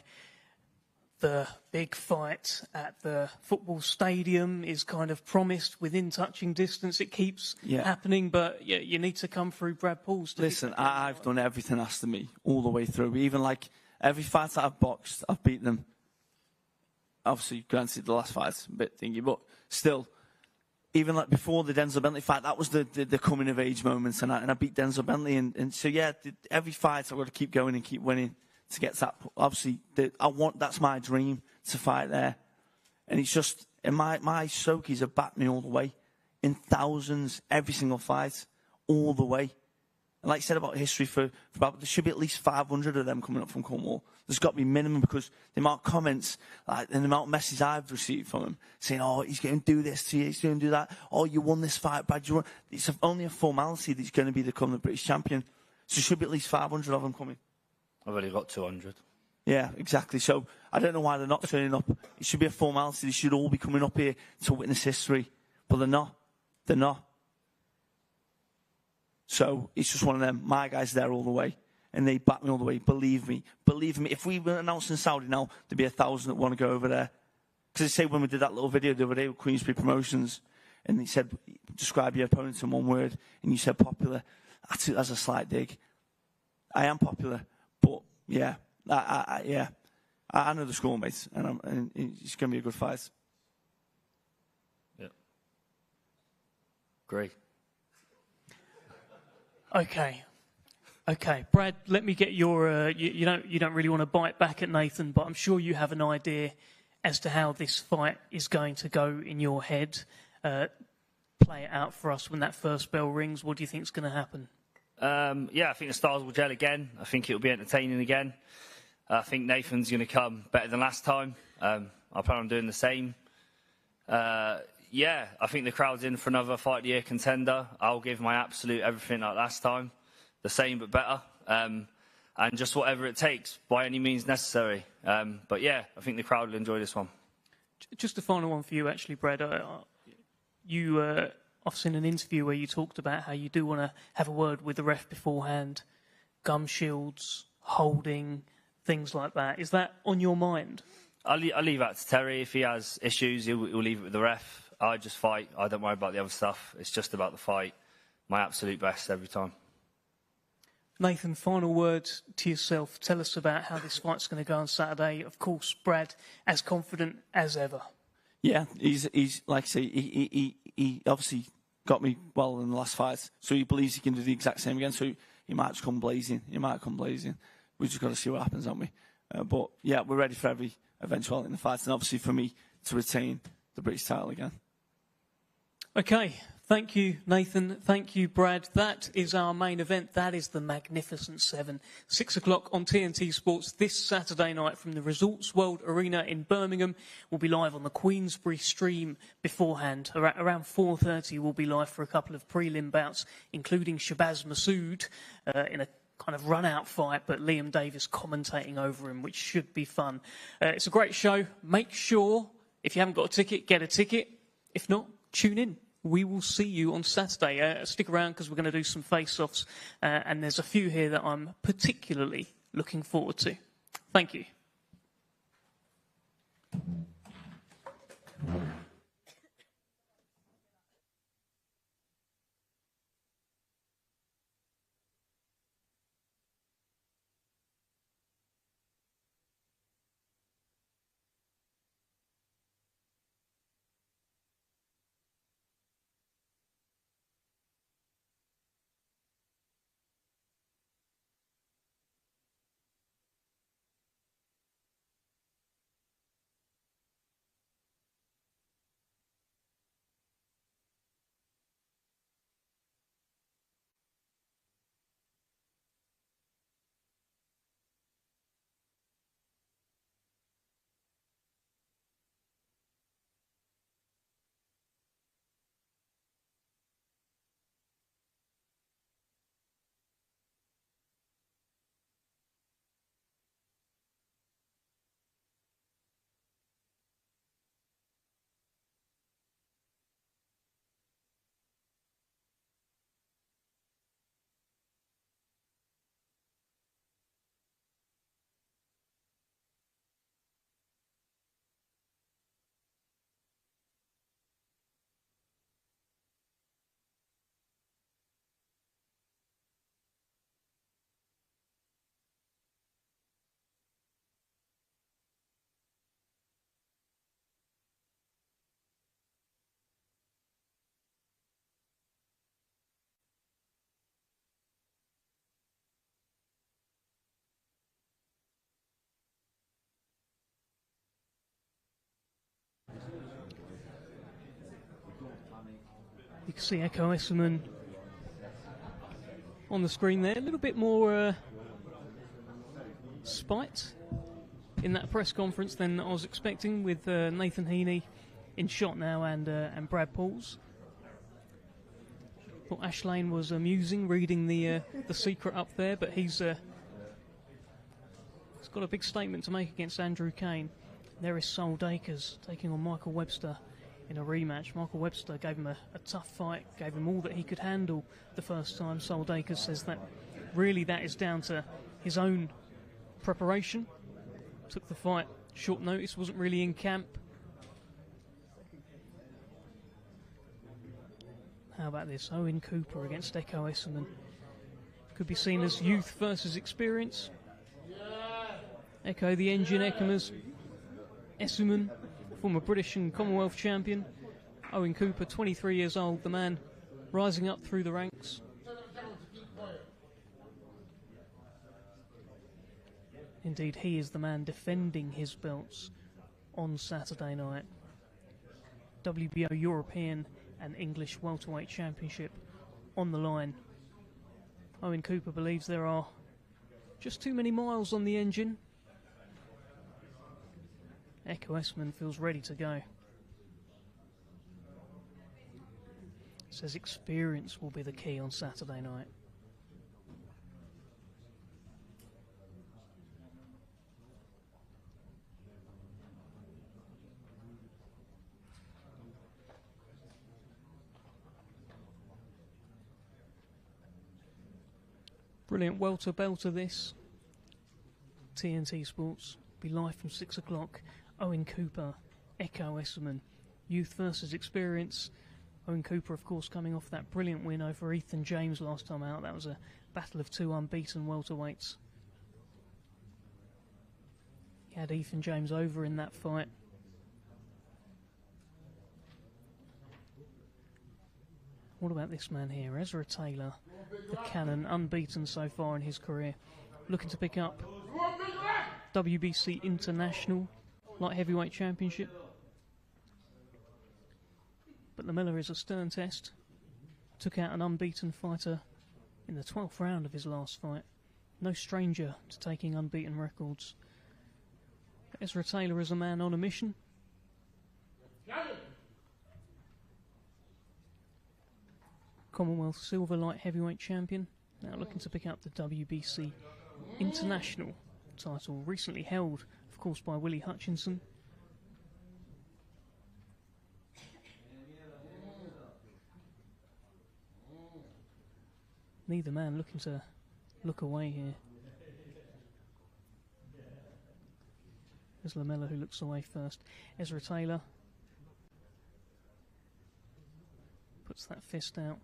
the big fight at the football stadium is kind of promised within touching distance. It keeps happening, but you need to come through Brad Pauls. Listen, I've done everything asked of me all the way through. Even like every fight that I've boxed, I've beaten them. Obviously, granted, the last fight's a bit thingy, but still, even like before the Denzel Bentley fight, that was the coming of age moments, and I beat Denzel Bentley, and so yeah, every fight I've got to keep going and keep winning to get to that. Obviously, that's my dream, to fight there. And it's just, and my Sokies have backed me all the way, in thousands, every single fight, all the way. And like I said about history, there should be at least 500 of them coming up from Cornwall. There's got to be minimum, because the amount of comments and the amount of messages I've received from him saying, oh, he's going to do this to you, he's going to do that. Oh, you won this fight, Brad. It's only a formality that he's going to become the British champion. So there should be at least 500 of them coming. I've only got 200. Yeah, exactly. So I don't know why they're not turning up. It should be a formality. They should all be coming up here to witness history. But they're not. They're not. So it's just one of them. My guys there all the way. And they back me all the way. Believe me. Believe me. If we were announcing Saudi now, there'd be 1,000 that want to go over there. Because they say when we did that little video the other day with Queensberry Promotions, and they said, describe your opponents in one word, and you said popular. I took that as a slight dig. I am popular. But, yeah, I know the score, mates, and it's going to be a good fight. Yeah. Great. Okay, Brad, let me get your... you don't really want to bite back at Nathan, but I'm sure you have an idea as to how this fight is going to go in your head. Play it out for us when that first bell rings. What do you think is going to happen? I think the stars will gel again. I think it will be entertaining again. I think Nathan's going to come better than last time. I plan on doing the same. I think the crowd's in for another Fight of the Year contender. I'll give my absolute everything like last time. The same but better. And just whatever it takes, by any means necessary. I think the crowd will enjoy this one. Just a final one for you, actually, Brad. I've seen an interview where you talked about how you do want to have a word with the ref beforehand, gum shields, holding, things like that. Is that on your mind? I'll leave that to Terry. If he has issues, he'll leave it with the ref. I just fight. I don't worry about the other stuff. It's just about the fight. My absolute best every time. Nathan, final word to yourself. Tell us about how this fight's going to go on Saturday. Of course, Brad, as confident as ever. Yeah, he's like I say, he obviously got me well in the last fight, so he believes he can do the exact same again. So he might just come blazing. We just got to see what happens, haven't we? But yeah, we're ready for every eventuality in the fight, and obviously for me to retain the British title again. Okay. Thank you, Nathan. Thank you, Brad. That is our main event. That is the Magnificent Seven. 6 o'clock on TNT Sports this Saturday night from the Resorts World Arena in Birmingham. We'll be live on the Queensberry stream beforehand. Around 4:30, we'll be live for a couple of prelim bouts, including Shabazz Massoud in a kind of run-out fight, but Liam Davis commentating over him, which should be fun. It's a great show. Make sure, if you haven't got a ticket, get a ticket. If not, tune in. We will see you on Saturday. Stick around because we're going to do some face-offs. And there's a few here that I'm particularly looking forward to. Thank you. You can see Ekow Essuman on the screen there. A little bit more spite in that press conference than I was expecting, with Nathan Heaney in shot now and Brad Pauls. Thought Ashlane was amusing reading the secret up there, but he's got a big statement to make against Andrew Cain. There is Sol Dacres taking on Michael Webster in a rematch. Michael Webster gave him a tough fight, gave him all that he could handle the first time. Sol Dacres says that really that is down to his own preparation. Took the fight short notice, wasn't really in camp. How about this? Owen Cooper against Ekow Essuman. Could be seen as youth versus experience. Ekow, the engine, Essuman, former British and Commonwealth champion. Owen Cooper, 23 years old, the man rising up through the ranks. Indeed, he is the man defending his belts on Saturday night. WBO European and English welterweight championship on the line. Owen Cooper believes there are just too many miles on the engine. Ekow Essuman feels ready to go. Says experience will be the key on Saturday night. Brilliant welter belter this. TNT Sports be live from 6 o'clock. Owen Cooper, Ekow Essuman, youth versus experience. Owen Cooper, of course, coming off that brilliant win over Ethan James last time out. That was a battle of two unbeaten welterweights. He had Ethan James over in that fight. What about this man here? Ezra Taylor, the cannon, unbeaten so far in his career. Looking to pick up WBC International Light Heavyweight Championship. But Lamela is a stern test. Took out an unbeaten fighter in the 12th round of his last fight. No stranger to taking unbeaten records. Ezra Taylor is a man on a mission. Commonwealth Silver Light Heavyweight Champion. Now looking to pick up the WBC International title. Recently held, of course, by Willie Hutchinson. Neither man looking to look away here. There's Lamela who looks away first. Ezra Taylor puts that fist out.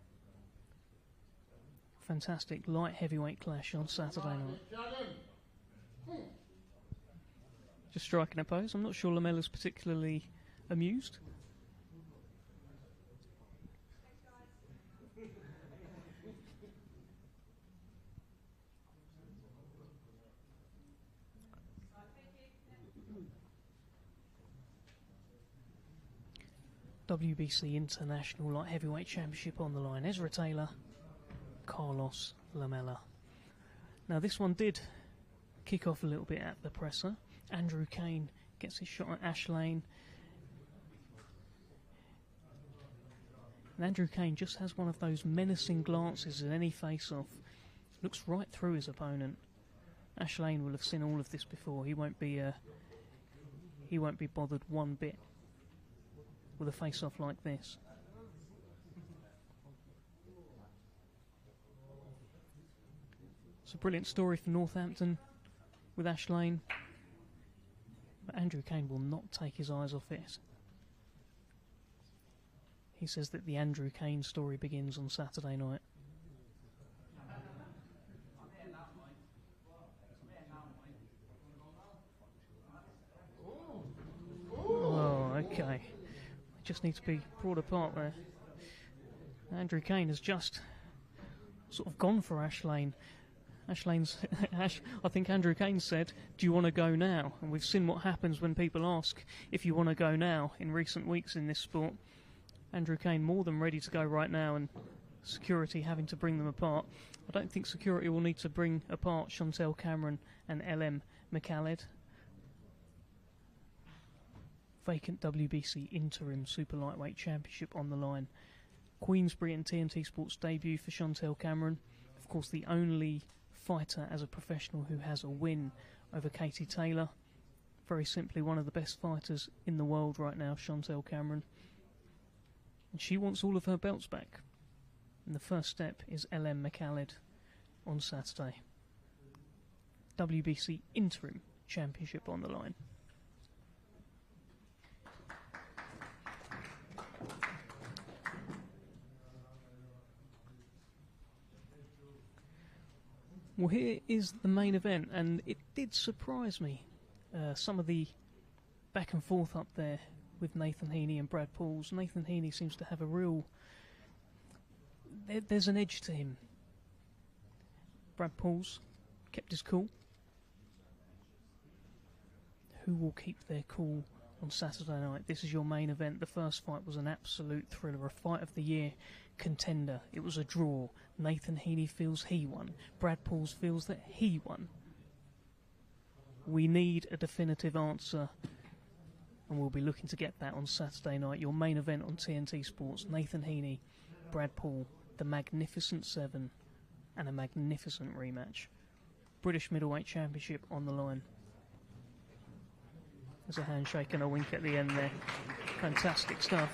Fantastic light heavyweight clash on Saturday night. Just striking a pose. I'm not sure Lamela's particularly amused. WBC International Light Heavyweight Championship on the line. Ezra Taylor, Carlos Lamela. Now this one did kick off a little bit at the presser. Andrew Cain gets his shot at Ashlane. And Andrew Cain just has one of those menacing glances in any face-off. Looks right through his opponent. Ashlane will have seen all of this before. He won't be bothered one bit with a face-off like this. It's a brilliant story for Northampton with Ashlane, but Andrew Cain will not take his eyes off it. He says that the Andrew Cain story begins on Saturday night. Oh, okay. Just need to be brought apart there. Andrew Cain has just sort of gone for Ashlane. I think Andrew Cain said, "Do you want to go now?" And we've seen what happens when people ask if you want to go now in recent weeks in this sport. Andrew Cain more than ready to go right now, and security having to bring them apart. I don't think security will need to bring apart Chantelle Cameron and LM Mekhaled. Vacant WBC Interim Super Lightweight Championship on the line. Queensberry and TNT Sports debut for Chantelle Cameron. Of course, the only fighter as a professional who has a win over Katie Taylor. Very simply, one of the best fighters in the world right now, Chantelle Cameron. And she wants all of her belts back. And the first step is LM Mekhaled on Saturday. WBC Interim Championship on the line. Well, here is the main event, and it did surprise me. Some of the back and forth up there with Nathan Heaney and Brad Pauls. Nathan Heaney seems to have a real... There's an edge to him. Brad Pauls kept his cool. Who will keep their cool on Saturday night? This is your main event. The first fight was an absolute thriller, a fight of the year contender. It was a draw. Nathan Heaney feels he won. Brad Pauls feels that he won. We need a definitive answer, and we'll be looking to get that on Saturday night. Your main event on TNT Sports, Nathan Heaney, Brad Paul, the Magnificent Seven, and a magnificent rematch. British Middleweight Championship on the line. There's a handshake and a wink at the end there. Fantastic stuff.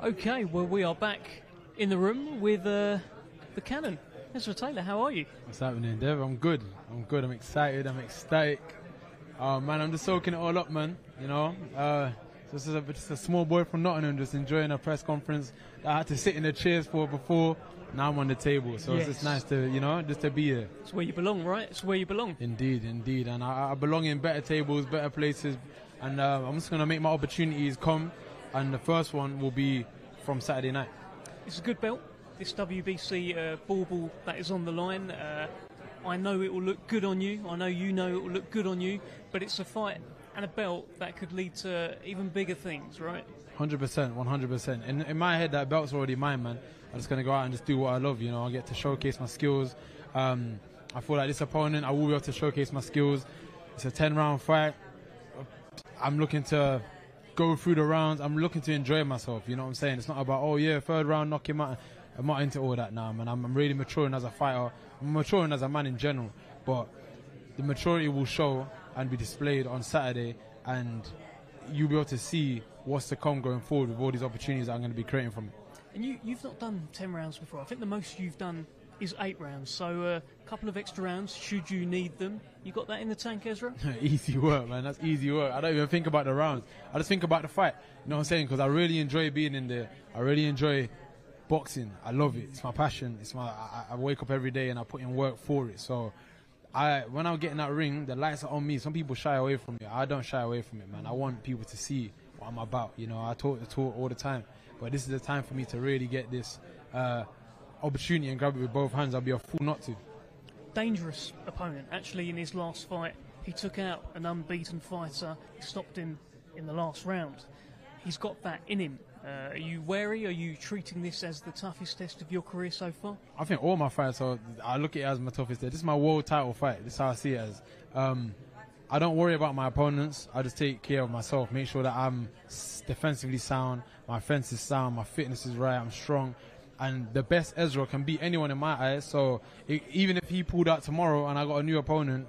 Okay, well, we are back in the room with the Cannon. Ezra Taylor, how are you? What's happening, Dev? I'm good. I'm excited. I'm ecstatic. Man, I'm just soaking it all up, man. You know, this is just a small boy from Nottingham just enjoying a press conference that I had to sit in the chairs for before. Now I'm on the table, so yes. It's just nice to, you know, just to be here. It's where you belong, right? It's where you belong. Indeed, indeed. And I belong in better tables, better places. And I'm just going to make my opportunities come. And the first one will be from Saturday night. It's a good belt, this WBC bauble that is on the line. I know it will look good on you. I know you know it will look good on you. But it's a fight and a belt that could lead to even bigger things, right? 100%, 100%. In my head, that belt's already mine, man. I'm just going to go out and just do what I love, you know. I get to showcase my skills. I feel like this opponent, I will be able to showcase my skills. It's a 10-round fight. I'm looking to go through the rounds. I'm looking to enjoy myself, you know what I'm saying? It's not about, oh yeah, third round, knock him out. I'm not into all that now, man. I'm really maturing as a fighter. I'm maturing as a man in general. But the maturity will show and be displayed on Saturday, and you'll be able to see what's to come going forward with all these opportunities that I'm going to be creating from it. And you've not done 10 rounds before. I think the most you've done is 8 rounds. So a couple of extra rounds, should you need them. You got that in the tank, Ezra? Easy work, man. That's easy work. I don't even think about the rounds. I just think about the fight. You know what I'm saying? Because I really enjoy being in there. I really enjoy boxing. I love it. It's my passion. I wake up every day and I put in work for it. So when I get in that ring, the lights are on me. Some people shy away from it. I don't shy away from it, man. I want people to see what I'm about. You know, I talk the talk all the time. But this is the time for me to really get this opportunity and grab it with both hands. I'll be a fool not to. Dangerous opponent. Actually, in his last fight, he took out an unbeaten fighter. He stopped him in the last round. He's got that in him. Are you wary? Are you treating this as the toughest test of your career so far? I think all my fights I look at it as my toughest test. This is my world title fight. This is how I see it as. I don't worry about my opponents. I just take care of myself. Make sure that I'm defensively sound. My fence is sound. My fitness is right. I'm strong. And the best Ezra can beat anyone in my eyes. So even if he pulled out tomorrow and I got a new opponent,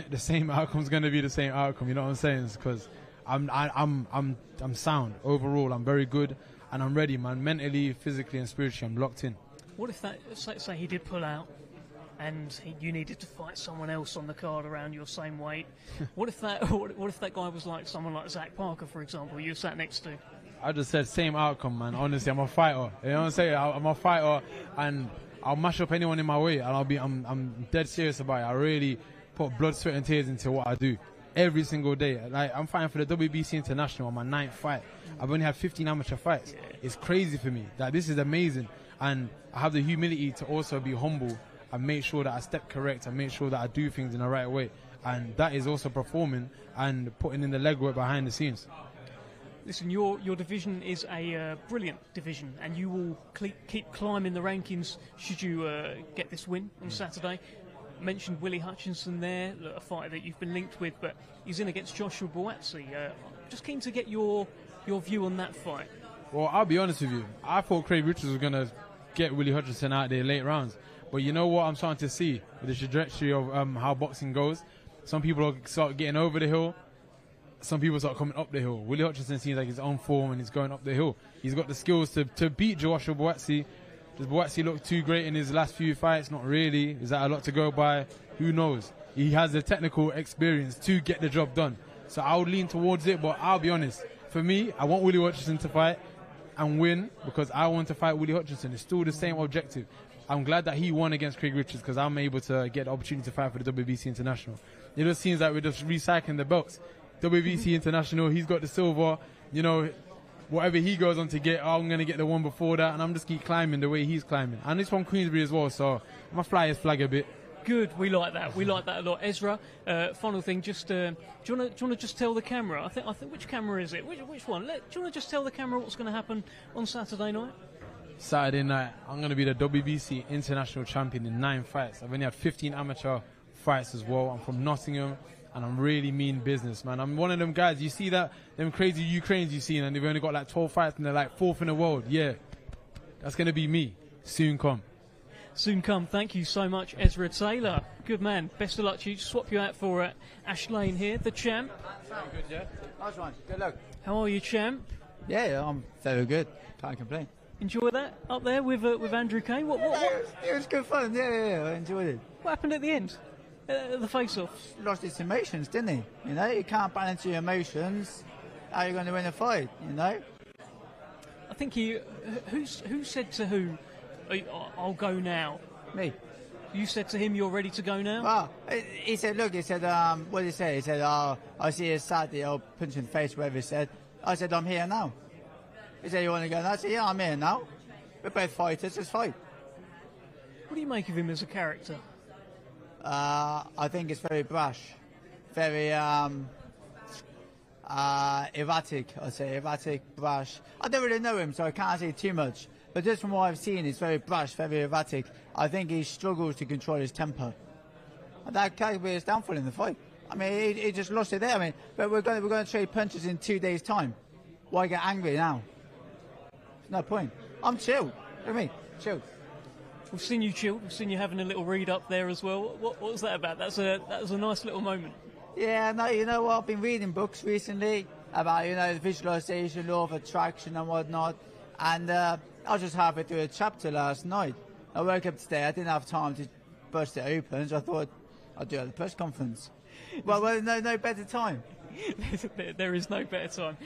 the same outcome's going to be the same outcome. You know what I'm saying? It's because I'm sound overall. I'm very good and I'm ready, man. Mentally, physically, and spiritually, I'm locked in. What if that, say he did pull out, and you needed to fight someone else on the card around your same weight? What if that guy was like someone like Zack Parker, for example, you sat next to? I just said same outcome, man. Honestly, I'm a fighter. You know what I'm saying? I'm a fighter, and I'll mash up anyone in my way, and I'm dead serious about it. I really put blood, sweat, and tears into what I do every single day. Like, I'm fighting for the WBC International on my 9th fight. I've only had 15 amateur fights. It's crazy for me. Like, this is amazing, and I have the humility to also be humble and make sure that I step correct and make sure that I do things in the right way. And that is also performing and putting in the legwork behind the scenes. Listen, your division is a brilliant division, and you will keep climbing the rankings should you get this win on Saturday. Mentioned Willie Hutchinson there, a fighter that you've been linked with, but he's in against Joshua Buatsi. Just keen to get your view on that fight. Well, I'll be honest with you. I thought Craig Richards was going to get Willie Hutchinson out there late rounds. But you know what I'm starting to see with the trajectory of how boxing goes? Some people start getting over the hill. Some people start coming up the hill. Willie Hutchinson seems like his own form and he's going up the hill. He's got the skills to beat Joshua Buatsi. Does Buatsi look too great in his last few fights? Not really. Is that a lot to go by? Who knows? He has the technical experience to get the job done. So I would lean towards it, but I'll be honest. For me, I want Willie Hutchinson to fight and win because I want to fight Willie Hutchinson. It's still the same objective. I'm glad that he won against Craig Richards because I'm able to get the opportunity to fight for the WBC International. It just seems like we're just recycling the belts. WBC International, he's got the silver, you know, whatever he goes on to get, I'm going to get the one before that, and I'm just keep climbing the way he's climbing. And he's from Queensberry as well, so I'm going to fly his flag a bit. Good, we like that. We like that a lot. Ezra, final thing, just do you want to just tell the camera? I think which camera is it? Which one? Do you want to just tell the camera what's going to happen on Saturday night? Saturday night, I'm going to be the WBC International Champion in 9 fights. I've only had 15 amateur fights as well. I'm from Nottingham, and I'm really mean business, man. I'm one of them guys. You see that, them crazy Ukrainians you see, and they've only got like 12 fights, and they're like 4th in the world. Yeah, that's going to be me. Soon come. Soon come. Thank you so much, Ezra Taylor. Good man. Best of luck to you. Swap you out for Ash Lane here, the champ. Sound good, yeah? Nice one. Good luck. How are you, champ? Yeah, I'm very good. Can't complain. Enjoy that up there with Andrew Cain? What? It was good fun. Yeah, I enjoyed it. What happened at the end? The face-off. Lost his emotions, didn't he? You know, you can't balance your emotions. How are you going to win a fight? You know. I think who said to who, "I'll go now"? Me. You said to him, "You're ready to go now." Oh, he said, "Look," he said, "What did he say?" He said, "I see you Saturday. I'll punch you in the face." Whatever he said. I said, "I'm here now." He said, "You want to go now?" I said, "Yeah, I'm here now. We're both fighters. Let's fight." What do you make of him as a character? I think it's very brash, very erratic. I'd say erratic, brash. I don't really know him, so I can't say too much. But just from what I've seen, he's very brash, very erratic. I think he struggles to control his temper, and that could be his downfall in the fight. I mean, he just lost it there. I mean, but we're going to trade punches in 2 days' time. Why get angry now? There's no point. I'm chill. What do you mean? Chill. We've seen you chill. We've seen you having a little read up there as well. What was that about? That was a nice little moment. Yeah, no, you know what? I've been reading books recently about, you know, the visualization, law of attraction and whatnot. And I was just halfway through a chapter last night. I woke up today. I didn't have time to bust it open, so I thought I'd do it at the press conference. Well, no better time. There is no better time.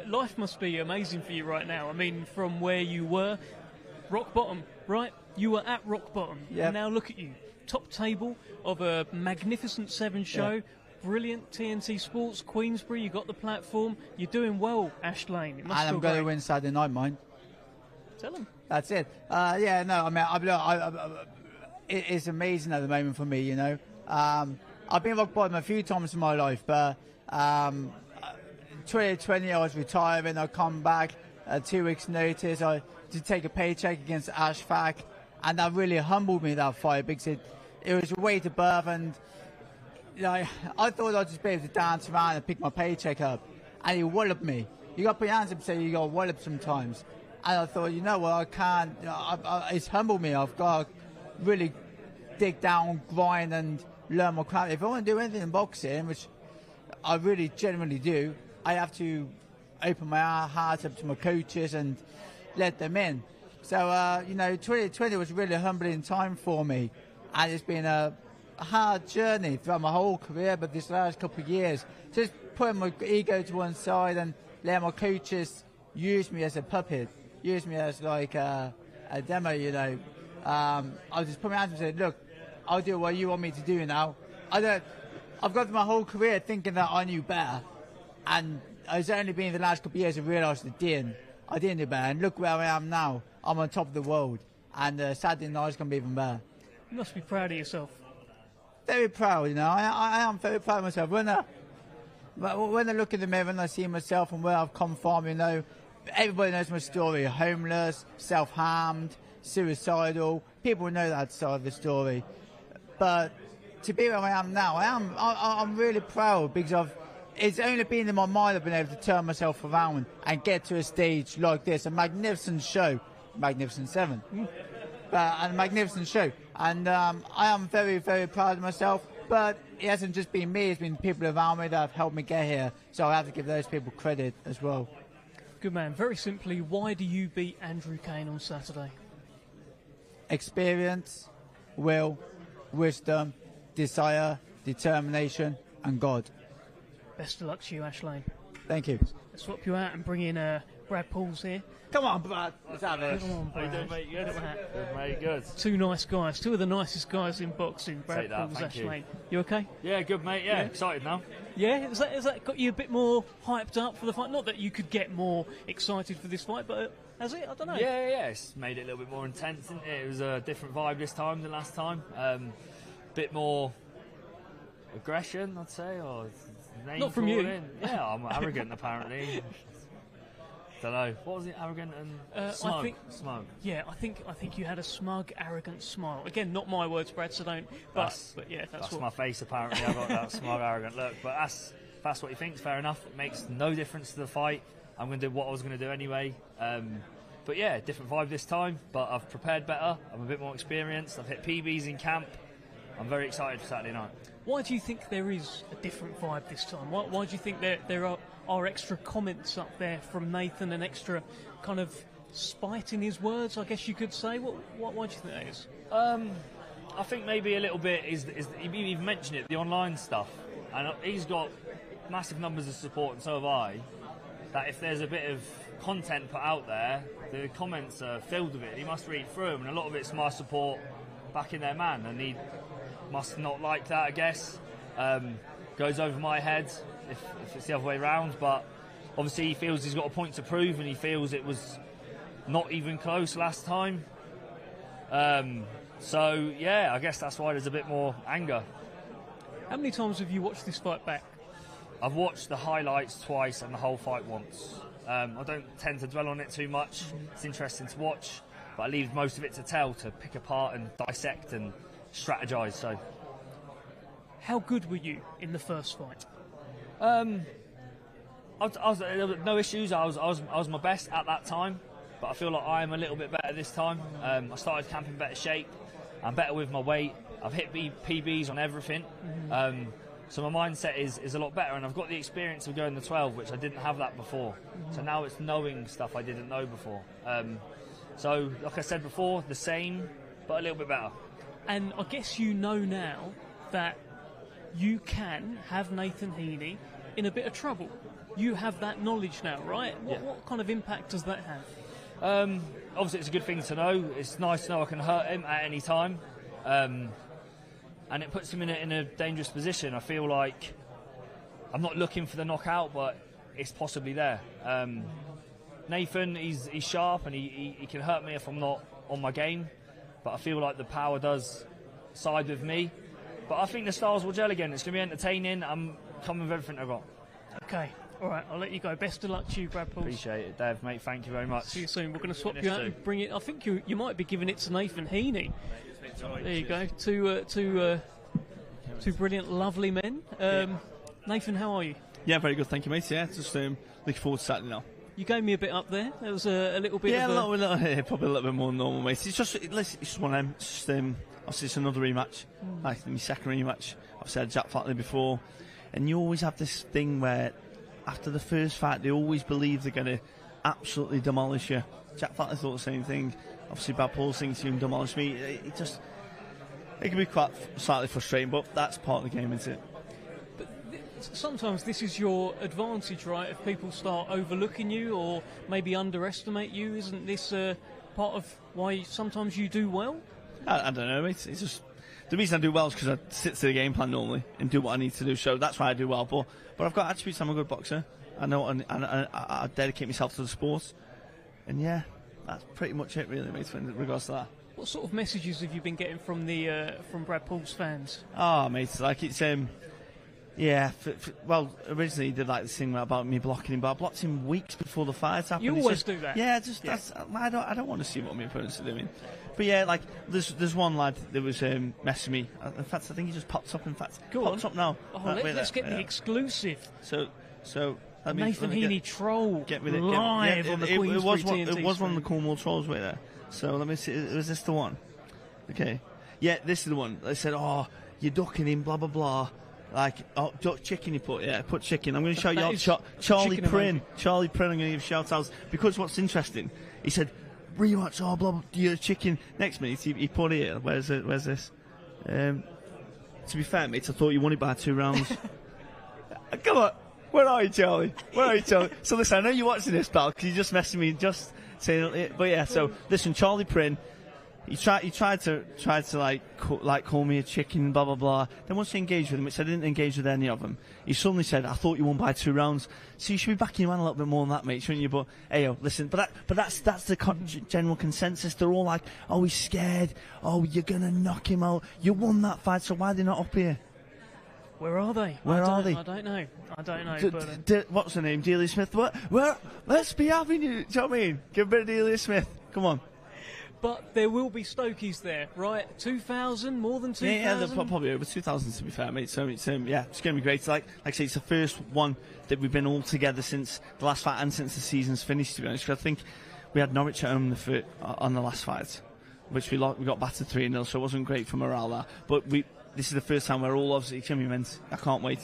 Life must be amazing for you right now. I mean, from where you were, rock bottom, right? You were at rock bottom. Yep. And now look at you. Top table of a magnificent 7 show. Yep. Brilliant TNT Sports, Queensberry. You got the platform. You're doing well, Ash Lane. And I'm going to win Saturday night, mind. Tell them. That's it. Yeah, no, I mean, it's amazing at the moment for me, you know. I've been rock bottom a few times in my life, but 2020 I was retiring. I come back 2 weeks' notice. I did take a paycheck against Ashfaq, and that really humbled me, that fight, because it was weight above, and you know, I thought I'd just be able to dance around and pick my paycheck up, and he walloped me. You got to put your hands up and say you got walloped sometimes. And I thought, you know what, I can't, it's humbled me. I've got to really dig down, grind, and learn my craft. If I want to do anything in boxing, which I really genuinely do, I have to open my heart up to my coaches and let them in. So, you know, 2020 was really a humbling time for me. And it's been a hard journey throughout my whole career, but this last couple of years, just putting my ego to one side and letting my coaches use me as a puppet, use me as like a demo, you know. I'll just put my hands up and say, look, I'll do what you want me to do now. I've got my whole career thinking that I knew better, and it's only been the last couple of years I realised I didn't do better, and look where I am now. I'm on top of the world, and Saturday night's going to be even better. You must be proud of yourself. Very proud, you know. I am very proud of myself. When I look in the mirror and I see myself and where I've come from, you know, everybody knows my story. Homeless, self-harmed, suicidal. People know that side of the story. But to be where I am now, I'm really proud because it's only been in my mind I've been able to turn myself around and get to a stage like this, a magnificent show, Magnificent 7. And a magnificent show. And I am very, very proud of myself. But it hasn't just been me, it's been people around me that have helped me get here. So I have to give those people credit as well. Good man. Very simply, why do you beat Andrew Cain on Saturday? Experience, will, wisdom, desire, determination, and God. Best of luck to you, Ash Lane. Thank you. Let's swap you out and bring in Brad Pauls here. Come on, Brad. Let's have it. Come on, Brad. How you doing, mate? Good, mate. Good. Two nice guys. Two of the nicest guys in boxing. Brad Pauls, Ash Lane. You okay? Yeah, good, mate. Yeah, excited now. Yeah, has that got you a bit more hyped up for the fight? Not that you could get more excited for this fight, but has it? I don't know. Yeah. It's made it a little bit more intense, isn't it? It was a different vibe this time than last time. Bit more aggression, I'd say, or name not from you. Yeah, I'm arrogant apparently. Don't know. What was it? Arrogant and smug. Smug. Yeah, I think you had a smug, arrogant smile. Again, not my words, Brad. So don't. But yeah, that's what... my face. Apparently, I got that smug, arrogant look. But that's what he thinks. Fair enough. It makes no difference to the fight. I'm going to do what I was going to do anyway. But yeah, different vibe this time. But I've prepared better. I'm a bit more experienced. I've hit PBs in camp. I'm very excited for Saturday night. Why do you think there is a different vibe this time? Why do you think there are extra comments up there from Nathan, and extra kind of spite in his words, I guess you could say? Why do you think that is? I think maybe a little bit is you even mentioned it, the online stuff. And he's got massive numbers of support, and so have I. That if there's a bit of content put out there, the comments are filled with it. He must read through them, and a lot of it's my support backing their man, and he must not like that, I guess. Goes over my head if it's the other way around, but obviously he feels he's got a point to prove, and he feels it was not even close last time. So yeah, I guess that's why there's a bit more anger. How many times have you watched this fight back? I've watched the highlights twice and the whole fight once. I don't tend to dwell on it too much. It's interesting to watch, but I leave most of it to tell, to pick apart and dissect and strategise. So, how good were you in the first fight? I was no issues. I was my best at that time, but I feel like I am a little bit better this time. I started camp in better shape. I'm better with my weight. I've hit PBs on everything. So my mindset is a lot better, and I've got the experience of going to 12, which I didn't have that before. So now it's knowing stuff I didn't know before. So, like I said before, the same, but a little bit better. And I guess you know now that you can have Nathan Heaney in a bit of trouble. You have that knowledge now, right? What kind of impact does that have? Obviously, it's a good thing to know. It's nice to know I can hurt him at any time. And it puts him in a dangerous position. I feel like I'm not looking for the knockout, but it's possibly there. Nathan, he's sharp, and he can hurt me if I'm not on my game. But I feel like the power does side with me. But I think the styles will gel again. It's going to be entertaining. I'm coming with everything I've got. Okay. All right, I'll let you go. Best of luck to you, Brad Pauls. Appreciate it, Dave, mate. Thank you very much. See you soon. We're going to swap you out and bring it. I think you might be giving it to Nathan Heaney. There you go. Two brilliant, lovely men. Nathan, how are you? Yeah, very good, thank you, mate. Yeah, just looking forward to Saturday now. You gave me a bit up there. There was a little bit. Yeah, probably a little bit more normal, mate. It's just one of them. It's obviously, it's another rematch, like my second rematch. I've said Jack Flatley before, and you always have this thing where after the first fight, they always believe they're going to absolutely demolish you. Jack Flatley thought the same thing. Obviously, Brad Pauls thinks he can demolish me. It can be quite slightly frustrating, but that's part of the game, isn't it? But sometimes this is your advantage, right? If people start overlooking you or maybe underestimate you, isn't this part of why sometimes you do well? I don't know. It's just the reason I do well is because I sit to the game plan normally and do what I need to do. So that's why I do well. But I've got attributes. I'm a good boxer. I know, and I dedicate myself to the sport. And yeah, that's pretty much it, really, mate, in regards to that. What sort of messages have you been getting from the from Brad Pauls fans? Oh, mate, like it's yeah. Well, originally he did like this thing about me blocking him, but I blocked him weeks before the fight happened. You always do that. Yeah, I don't want to see what my opponents are doing. But yeah, like there's one lad that was messing me. In fact, I think he just popped up. In fact, pops up now. Oh, let's get the exclusive. So. Nathan Heaney troll get with it. live on the Queensberry TNT. It was one of the Cornwall trolls right there. So let me see. Was this the one? Okay. Yeah, this is the one. They said, "Oh, you're ducking him, blah blah blah." Like, oh, duck chicken. You put chicken. I'm going to shout you out, Charlie Prin. Charlie Prin. I'm going to give shout outs because what's interesting. He said, "Rematch, oh blah blah, you're chicken." Next minute, he put here. Where's this? To be fair, mate, I thought you won it by 2 rounds. Come on. Where are you, Charlie? So listen, I know you're watching this, pal, because you're just messing me, just saying it. But yeah, so listen, Charlie Prin, he tried to call me a chicken, blah blah blah. Then once he engaged with him, which I didn't engage with any of them, he suddenly said, "I thought you won by 2 rounds." So you should be backing your man a little bit more than that, mate, shouldn't you? But hey, listen, but that's the general consensus. They're all like, "Oh, he's scared. Oh, you're gonna knock him out. You won that fight, so why are they not up here?" Where are they? I don't know. But what's her name? Delia Smith. Where? Let's be having you. Do you know what I mean? Give a bit of Delia Smith. Come on. But there will be Stokies there, right? 2,000, more than 2,000? Yeah, they're probably over 2,000 to be fair, mate. So it's it's going to be great. Like I say, it's the first one that we've been all together since the last fight and since the season's finished, to be honest. Because I think we had Norwich at home on the last fight, which we got battered 3-0, so it wasn't great for morale there. But this is the first time we're all obviously it's going to be immense. I can't wait.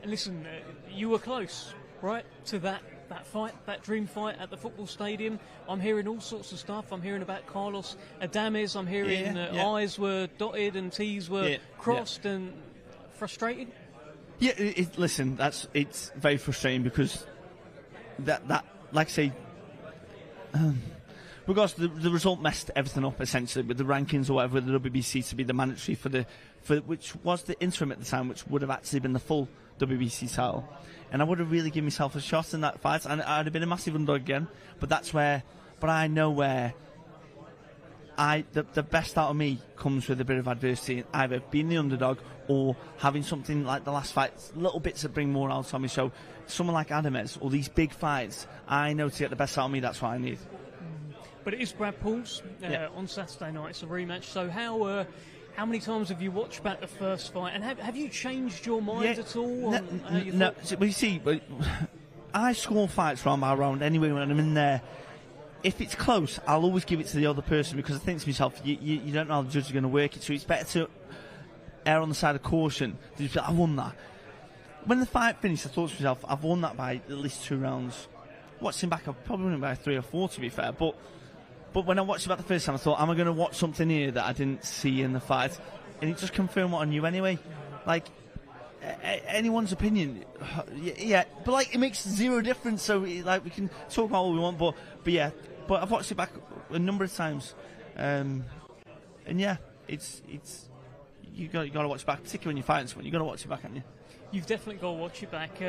And listen, you were close, right, to that fight, that dream fight at the football stadium. I'm hearing all sorts of stuff. I'm hearing about Carlos Adames. I'm hearing I's were dotted and T's were crossed and frustrated. Yeah, listen, it's very frustrating because that like I say, because the result messed everything up essentially with the rankings or whatever, the WBC to be the mandatory for which was the interim at the time, which would have actually been the full WBC title. And I would have really given myself a shot in that fight, and I'd have been a massive underdog again. But I know where the best out of me comes with a bit of adversity, either being the underdog or having something like the last fight, little bits that bring more out of me. So someone like Adames or these big fights, I know to get the best out of me, that's what I need. But it is Brad Pauls on Saturday night. It's a rematch. So how many times have you watched back the first fight? And have you changed your mind at all? No. Well, you see, I score fights round by round anyway when I'm in there. If it's close, I'll always give it to the other person because I think to myself, you don't know how the judge are going to work it. So it's better to err on the side of caution. I won that. When the fight finished, I thought to myself, I've won that by at least 2 rounds. Watching back, I've probably won it by 3 or 4 to be fair. But when I watched it back the first time, I thought, am I going to watch something here that I didn't see in the fight? And it just confirmed what I knew anyway. Like, anyone's opinion, yeah, but like, it makes 0 difference. So, like, we can talk about all we want, but I've watched it back a number of times. And yeah, it's you got to watch it back, particularly when you're fighting someone. You got to watch it back, haven't you? You've definitely got to watch it back.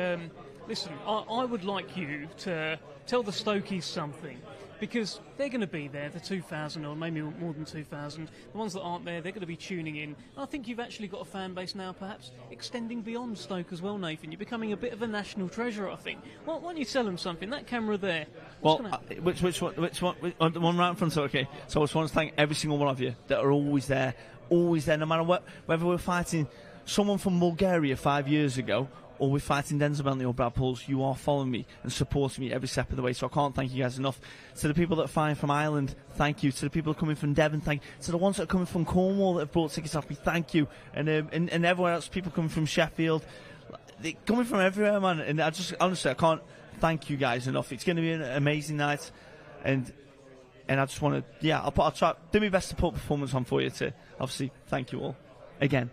Listen, I would like you to tell the Stokies something. Because they're going to be there, the 2,000 or maybe more than 2,000. The ones that aren't there, they're going to be tuning in. I think you've actually got a fan base now, perhaps extending beyond Stoke as well, Nathan. You're becoming a bit of a national treasure, I think. Why don't you tell them something? That camera there. Well, which one? The one right in front. Okay. So I just want to thank every single one of you that are always there, no matter what. Whether we're fighting someone from Bulgaria 5 years ago, or we're fighting Denzel Bentley or Brad Pauls, you are following me and supporting me every step of the way. So I can't thank you guys enough. To the people that are flying from Ireland, thank you. To the people coming from Devon, thank you. To the ones that are coming from Cornwall that have brought tickets off me, thank you. And everywhere else, people coming from Sheffield, they're coming from everywhere, man. And I just, honestly, I can't thank you guys enough. It's going to be an amazing night, and I just want to, I'll try do my best to put a performance on for you to obviously thank you all again.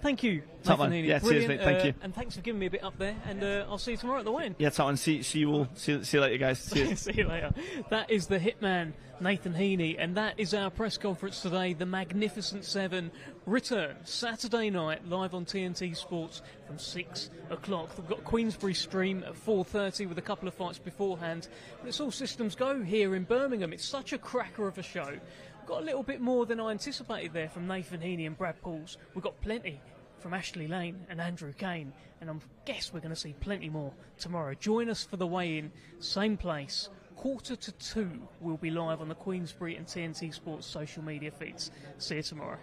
Thank you, Top Nathan man. Heaney. Yeah, cheers, Brilliant, mate. Thank you. And thanks for giving me a bit up there. And I'll see you tomorrow at the weigh-in. Yeah, top man. See you all. See you later, guys. Cheers. See you later. That is the hitman, Nathan Heaney, and that is our press conference today. The Magnificent Seven return Saturday night live on TNT Sports from 6 o'clock. We've got Queensberry stream at 4:30 with a couple of fights beforehand. And it's all systems go here in Birmingham. It's such a cracker of a show. We've got a little bit more than I anticipated there from Nathan Heaney and Brad Pauls. We've got plenty from Ashley Lane and Andrew Cain, and I guess we're going to see plenty more tomorrow. Join us for the weigh-in, same place, 1:45. We'll be live on the Queensberry and TNT Sports social media feeds. See you tomorrow.